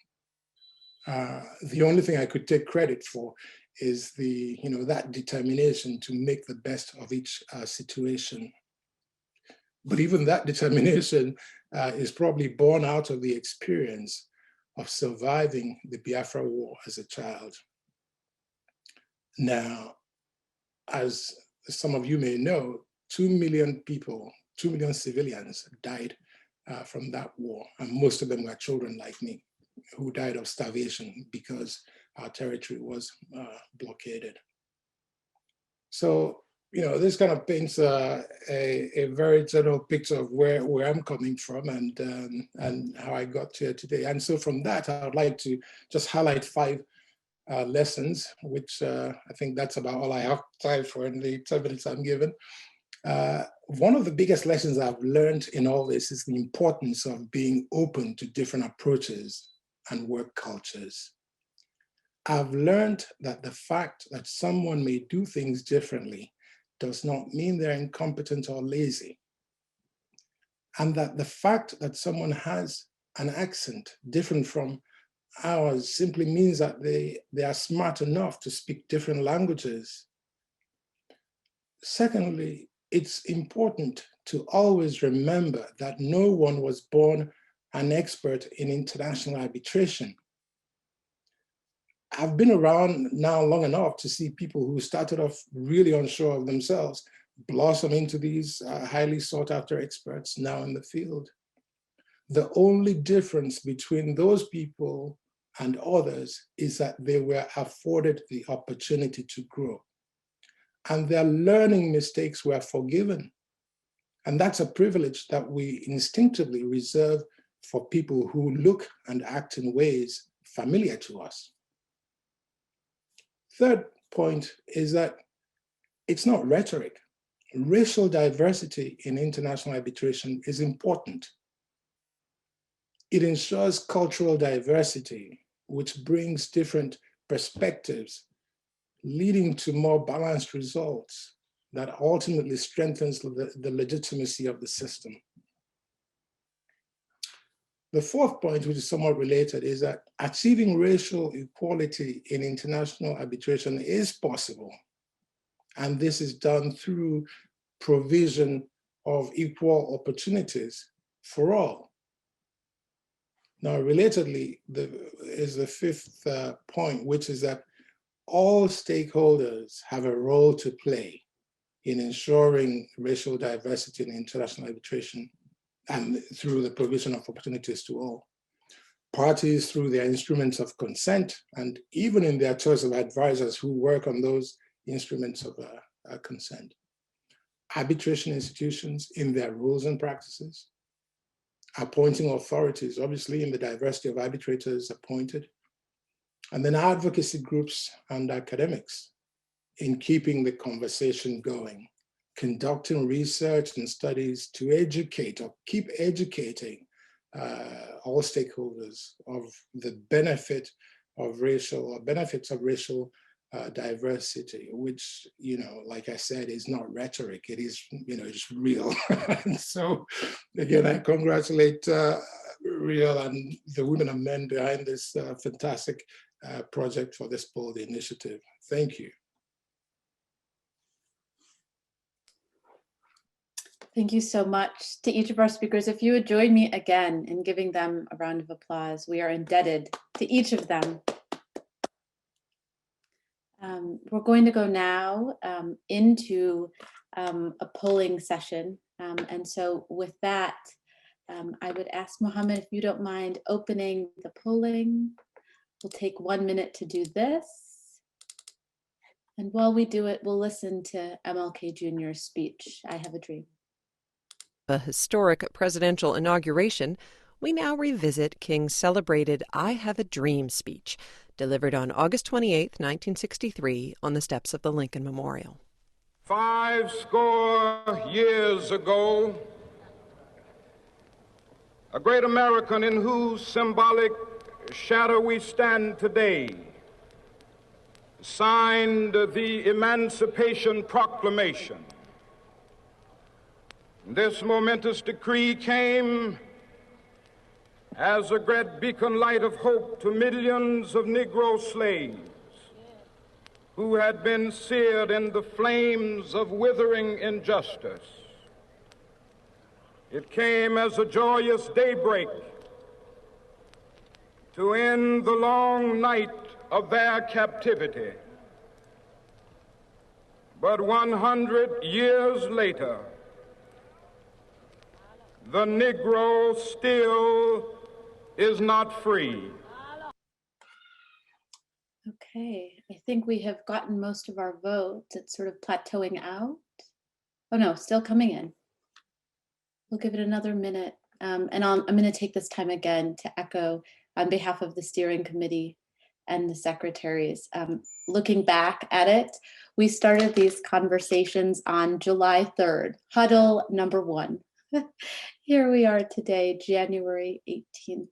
The only thing I could take credit for is that determination to make the best of each situation. But even that determination is probably born out of the experience of surviving the Biafra War as a child. Now, as some of you may know, 2 million people, 2 million civilians died from that war. And most of them were children like me who died of starvation because our territory was blockaded. So, this kind of paints a very general picture of where I'm coming from and how I got here today. And so from that, I would like to just highlight 5 lessons, which I think that's about all I have time for in the 10 minutes I'm given. One of the biggest lessons I've learned in all this is the importance of being open to different approaches and work cultures. I've learned that the fact that someone may do things differently does not mean they're incompetent or lazy. And that the fact that someone has an accent different from ours simply means that they are smart enough to speak different languages. Secondly, it's important to always remember that no one was born an expert in international arbitration. I've been around now long enough to see people who started off really unsure of themselves blossom into these highly sought after experts now in the field. The only difference between those people and others is that they were afforded the opportunity to grow. And their learning mistakes were forgiven. And that's a privilege that we instinctively reserve for people who look and act in ways familiar to us. Third point is that it's not rhetoric. Racial diversity in international arbitration is important. It ensures cultural diversity, which brings different perspectives, leading to more balanced results that ultimately strengthens the legitimacy of the system. The fourth point, which is somewhat related, is that achieving racial equality in international arbitration is possible. And this is done through provision of equal opportunities for all. Now, relatedly, is the fifth point, which is that all stakeholders have a role to play in ensuring racial diversity in international arbitration and through the provision of opportunities to all. Parties through their instruments of consent and even in their choice of advisors who work on those instruments of consent. Arbitration institutions in their rules and practices. Appointing authorities, obviously in the diversity of arbitrators appointed. And then advocacy groups and academics in keeping the conversation going, conducting research and studies to educate or keep educating all stakeholders of the benefits of racial diversity, which, like I said, is not rhetoric, it is, it's real. And so again, I congratulate R.E.A.L and the women and men behind this fantastic project for this bold initiative. Thank you. Thank you so much to each of our speakers. If you would join me again in giving them a round of applause, we are indebted to each of them. We're going to go now into a polling session. And so with that, I would ask Mohammed, if you don't mind opening the polling. We'll take 1 minute to do this. And while we do it, we'll listen to MLK Jr.'s speech, I Have a Dream. A historic presidential inauguration, we now revisit King's celebrated I Have a Dream speech, delivered on August 28, 1963, on the steps of the Lincoln Memorial. 50 years ago, a great American in whose symbolic shadow we stand today signed the Emancipation Proclamation. This momentous decree came as a great beacon light of hope to millions of Negro slaves who had been seared in the flames of withering injustice. It came as a joyous daybreak to end the long night of their captivity. But 100 years later, the Negro still is not free. Okay, I think we have gotten most of our votes. It's sort of plateauing out. Oh no, still coming in. We'll give it another minute. I'm going to take this time again to echo on behalf of the steering committee and the secretaries. Looking back at it, we started these conversations on July 3rd, huddle number 1. Here we are today, January 18th.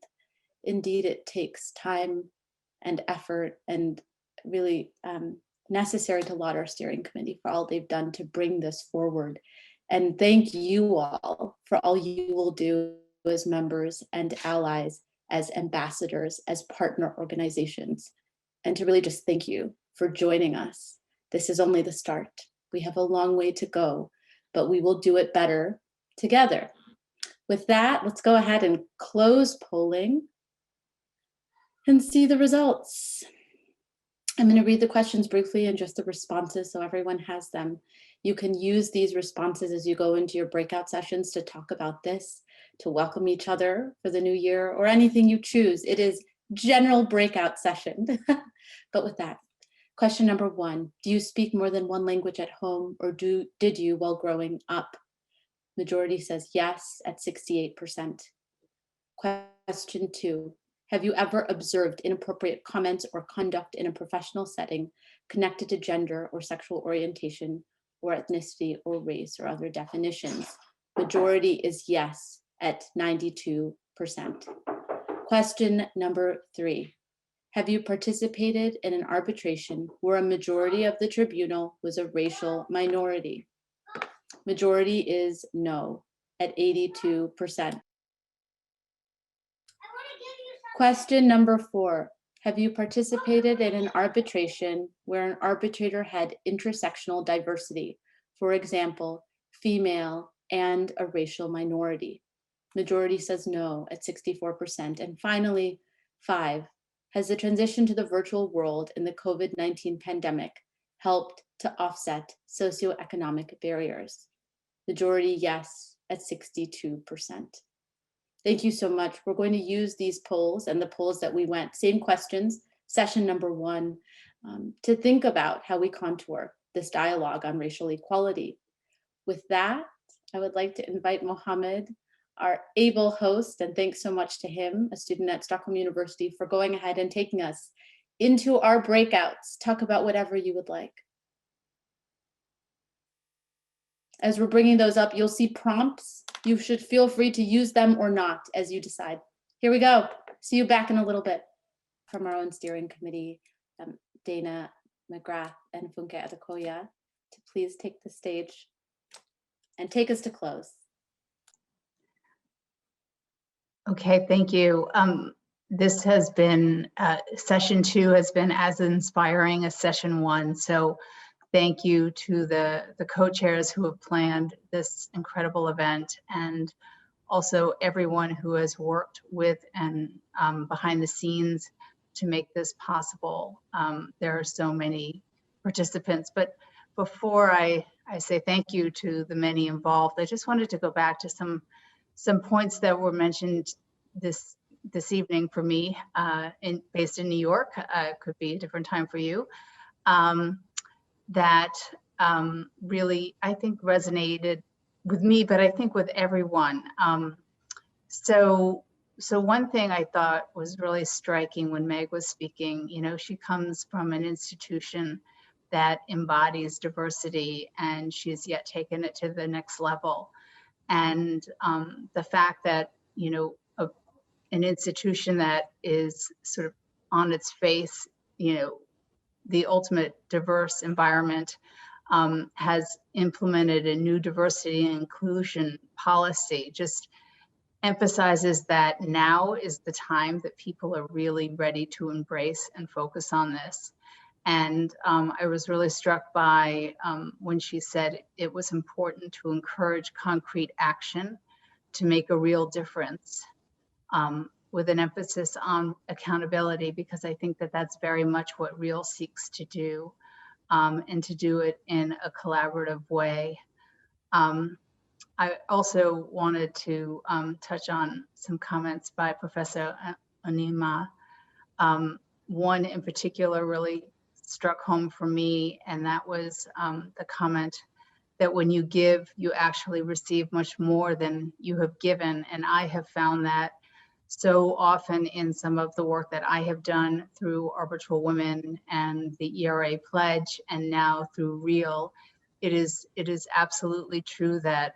Indeed, it takes time and effort and really necessary to laud our steering committee for all they've done to bring this forward. And thank you all for all you will do as members and allies, as ambassadors, as partner organizations. And to really just thank you for joining us. This is only the start. We have a long way to go, but we will do it better together. With that, let's go ahead and close polling and see the results. I'm going to read the questions briefly and just the responses so everyone has them. You can use these responses as you go into your breakout sessions to talk about this, to welcome each other for the new year, or anything you choose. It is general breakout session. But with that, question number 1, do you speak more than one language at home, or did you while growing up? Majority says yes at 68%. Question 2, have you ever observed inappropriate comments or conduct in a professional setting connected to gender or sexual orientation or ethnicity or race or other definitions? Majority is yes at 92%. Question number 3, have you participated in an arbitration where a majority of the tribunal was a racial minority? Majority is no at 82%. Question number 4, have you participated in an arbitration where an arbitrator had intersectional diversity, for example, female and a racial minority? Majority says no at 64%. And finally, 5, has the transition to the virtual world in the COVID-19 pandemic helped to offset socioeconomic barriers? Majority yes at 62%. Thank you so much. We're going to use these polls and the polls that we went, same questions, session number 1, to think about how we contour this dialogue on racial equality. With that, I would like to invite Mohammed, our able host, and thanks so much to him, a student at Stockholm University, for going ahead and taking us into our breakouts. Talk about whatever you would like. As we're bringing those up, you'll see prompts. You should feel free to use them or not as you decide. Here we go. See you back in a little bit. From our own steering committee, Dana McGrath and Funke Adekoya, to please take the stage and take us to close. Okay, thank you. This has been, session 2 has been as inspiring as session 1. So thank you to the co-chairs who have planned this incredible event, and also everyone who has worked with and behind the scenes to make this possible. There are so many participants, but before I say thank you to the many involved, I just wanted to go back to some points that were mentioned this evening for me, based in New York. Could be a different time for you. That really, I think, resonated with me, but I think with everyone. So one thing I thought was really striking when Meg was speaking, you know, she comes from an institution that embodies diversity, and she's yet taken it to the next level. And the fact that, you know, an institution that is sort of on its face, you know, the ultimate diverse environment, has implemented a new diversity and inclusion policy. Just emphasizes that now is the time that people are really ready to embrace and focus on this. And I was really struck by when she said it was important to encourage concrete action to make a real difference, with an emphasis on accountability, because I think that that's very much what R.E.A.L seeks to do, and to do it in a collaborative way. I also wanted to touch on some comments by Professor Onima. One in particular really struck home for me, and that was the comment that when you give, you actually receive much more than you have given. And I have found that so often in some of the work that I have done through Arbitral Women and the ERA Pledge, and now through R.E.A.L, it is absolutely true that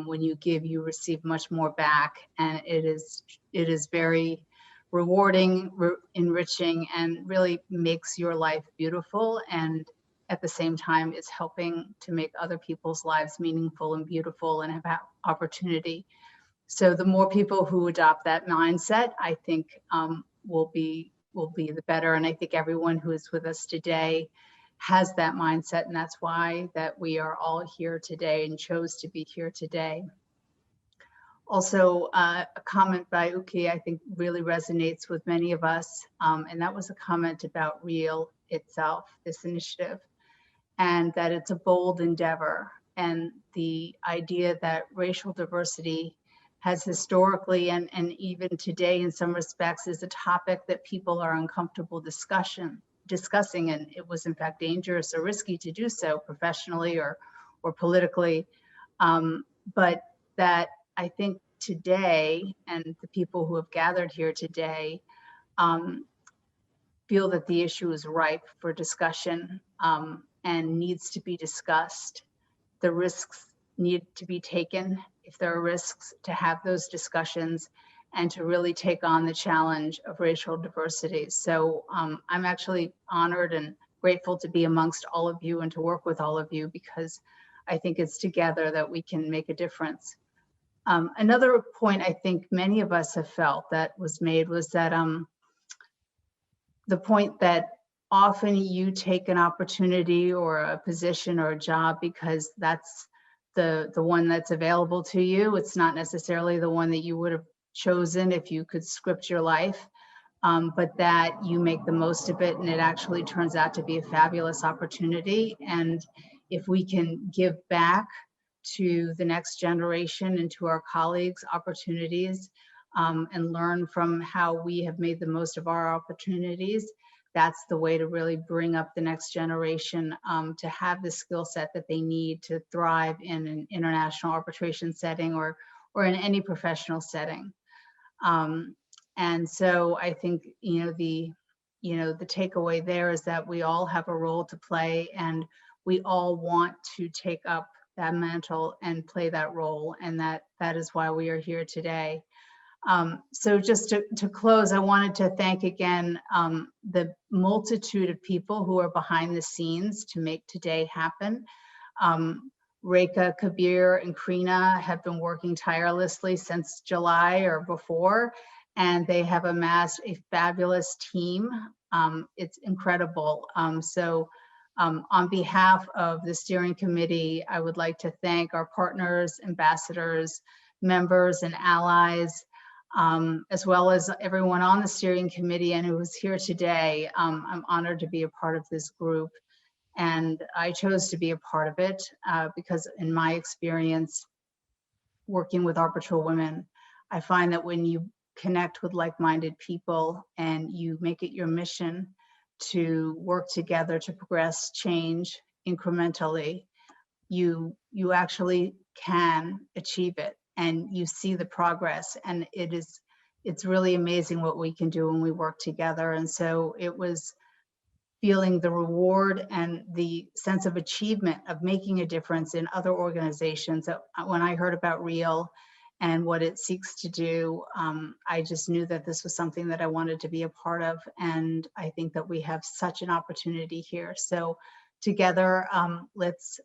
when you give, you receive much more back, and it is very rewarding, enriching, and really makes your life beautiful, and at the same time is helping to make other people's lives meaningful and beautiful and have opportunity. So the more people who adopt that mindset, I think will be the better. And I think everyone who is with us today has that mindset, and that's why that we are all here today and chose to be here today. Also, a comment by Uki I think really resonates with many of us, and that was a comment about R.E.A.L itself, this initiative, and that it's a bold endeavor, and the idea that racial diversity has historically and even today in some respects is a topic that people are uncomfortable discussing, and it was in fact dangerous or risky to do so professionally or politically, but that I think today, and the people who have gathered here today feel that the issue is ripe for discussion and needs to be discussed. The risks need to be taken, if there are risks, to have those discussions and to really take on the challenge of racial diversity. So I'm actually honored and grateful to be amongst all of you and to work with all of you, because I think it's together that we can make a difference. Another point I think many of us have felt that was made was that the point that often you take an opportunity or a position or a job because that's the one that's available to you. It's not necessarily the one that you would have chosen if you could script your life, but that you make the most of it and it actually turns out to be a fabulous opportunity. And if we can give back to the next generation and to our colleagues opportunities, and learn from how we have made the most of our opportunities, that's the way to really bring up the next generation to have the skill set that they need to thrive in an international arbitration setting or in any professional setting. And so I think the takeaway there is that we all have a role to play, and we all want to take up that mantle and play that role, and that is why we are here today. So just to close, I wanted to thank again the multitude of people who are behind the scenes to make today happen. Reka, Kabir, and Krina have been working tirelessly since July or before, and they have amassed a fabulous team. It's incredible. So on behalf of the steering committee, I would like to thank our partners, ambassadors, members, and allies, as well as everyone on the steering committee and who is here today. I'm honored to be a part of this group, and I chose to be a part of it because in my experience working with Arbitral Women, I find that when you connect with like-minded people and you make it your mission to work together to progress change incrementally, you actually can achieve it, and you see the progress, and it's really amazing what we can do when we work together. And so it was feeling the reward and the sense of achievement of making a difference in other organizations that when I heard about R.E.A.L and what it seeks to do, I just knew that this was something that I wanted to be a part of, and I think that we have such an opportunity here. So together. Let's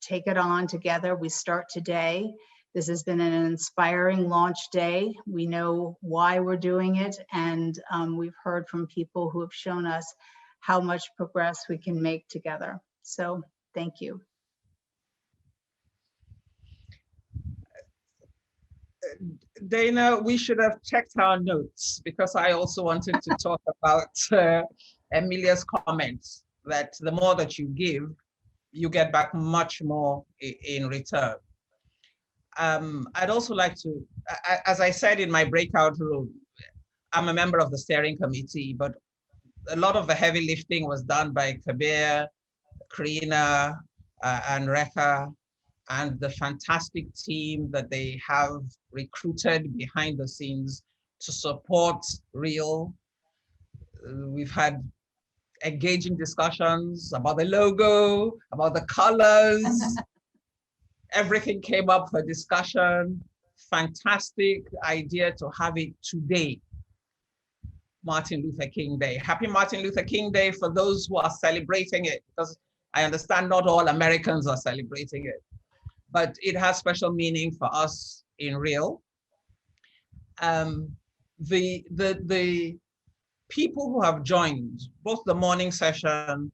take it on together. We start today. This has been an inspiring launch day. We know why we're doing it, and we've heard from people who have shown us how much progress we can make together. So thank you. Dana, we should have checked our notes, because I also wanted to talk about Emilia's comments, that the more that you give, you get back much more in return. I'd also like to, as I said in my breakout room, I'm a member of the steering committee, but a lot of the heavy lifting was done by Kabir, Karina, and R.E.A.L, and the fantastic team that they have recruited behind the scenes to support R.E.A.L. We've had engaging discussions about the logo, about the colors. Everything came up for discussion. Fantastic idea to have it today, Martin Luther King Day. Happy Martin Luther King Day for those who are celebrating it, because I understand not all Americans are celebrating it, but it has special meaning for us in R.E.A.L. The people who have joined both the morning session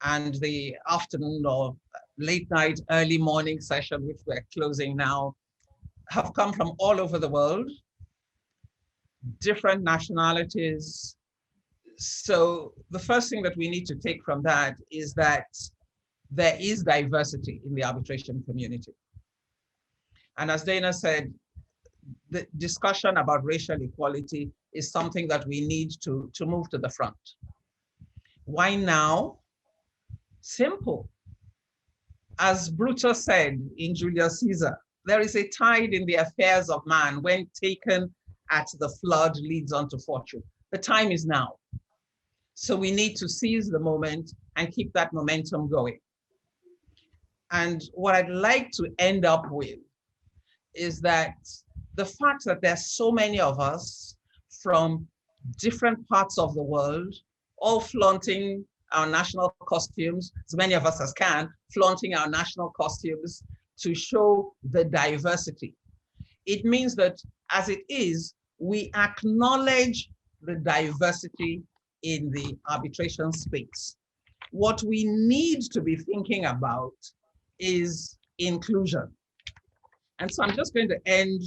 and the afternoon or late night, early morning session, which we're closing now, have come from all over the world, different nationalities. So the first thing that we need to take from that is that there is diversity in the arbitration community. And as Dana said, the discussion about racial equality is something that we need to move to the front. Why now? Simple. As Brutus said in Julius Caesar, there is a tide in the affairs of man when taken at the flood leads unto fortune. The time is now. So we need to seize the moment and keep that momentum going. And what I'd like to end up with is that the fact that there's so many of us from different parts of the world, all flaunting our national costumes, as many of us as can, flaunting our national costumes to show the diversity. It means that as it is, we acknowledge the diversity in the arbitration space. What we need to be thinking about is inclusion. And so I'm just going to end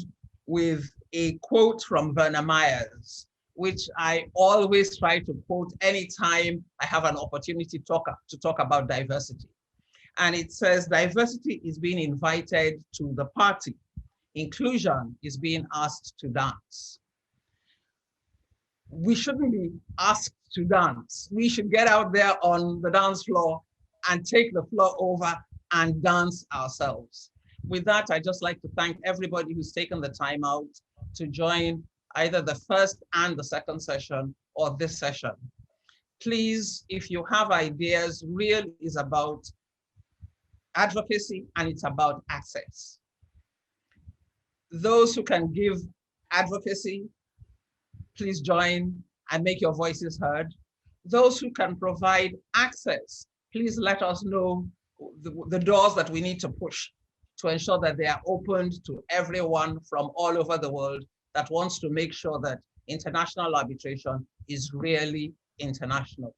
with a quote from Verna Myers, which I always try to quote anytime I have an opportunity to talk about diversity. And it says, diversity is being invited to the party. Inclusion is being asked to dance. We shouldn't be asked to dance. We should get out there on the dance floor and take the floor over and dance ourselves. With that, I'd just like to thank everybody who's taken the time out to join either the first and the second session or this session. Please, if you have ideas, R.E.A.L is about advocacy and it's about access. Those who can give advocacy, please join and make your voices heard. Those who can provide access, please let us know the doors that we need to push to ensure that they are opened to everyone from all over the world that wants to make sure that international arbitration is really international.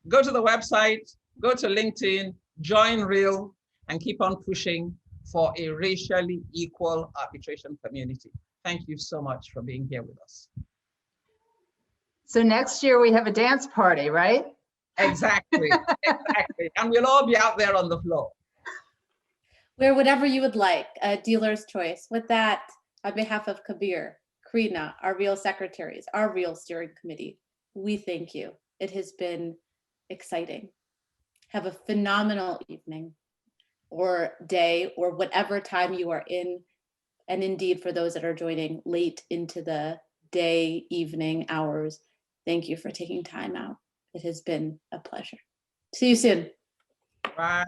Go to the website, go to LinkedIn, join R.E.A.L, and keep on pushing for a racially equal arbitration community. Thank you so much for being here with us. So next year we have a dance party, right? Exactly, exactly. And we'll all be out there on the floor. Wear whatever you would like, a dealer's choice. With that, on behalf of Kabir, Karina, our R.E.A.L secretaries, our R.E.A.L steering committee, we thank you. It has been exciting. Have a phenomenal evening or day or whatever time you are in. And indeed, for those that are joining late into the day, evening hours, thank you for taking time out. It has been a pleasure. See you soon. Bye.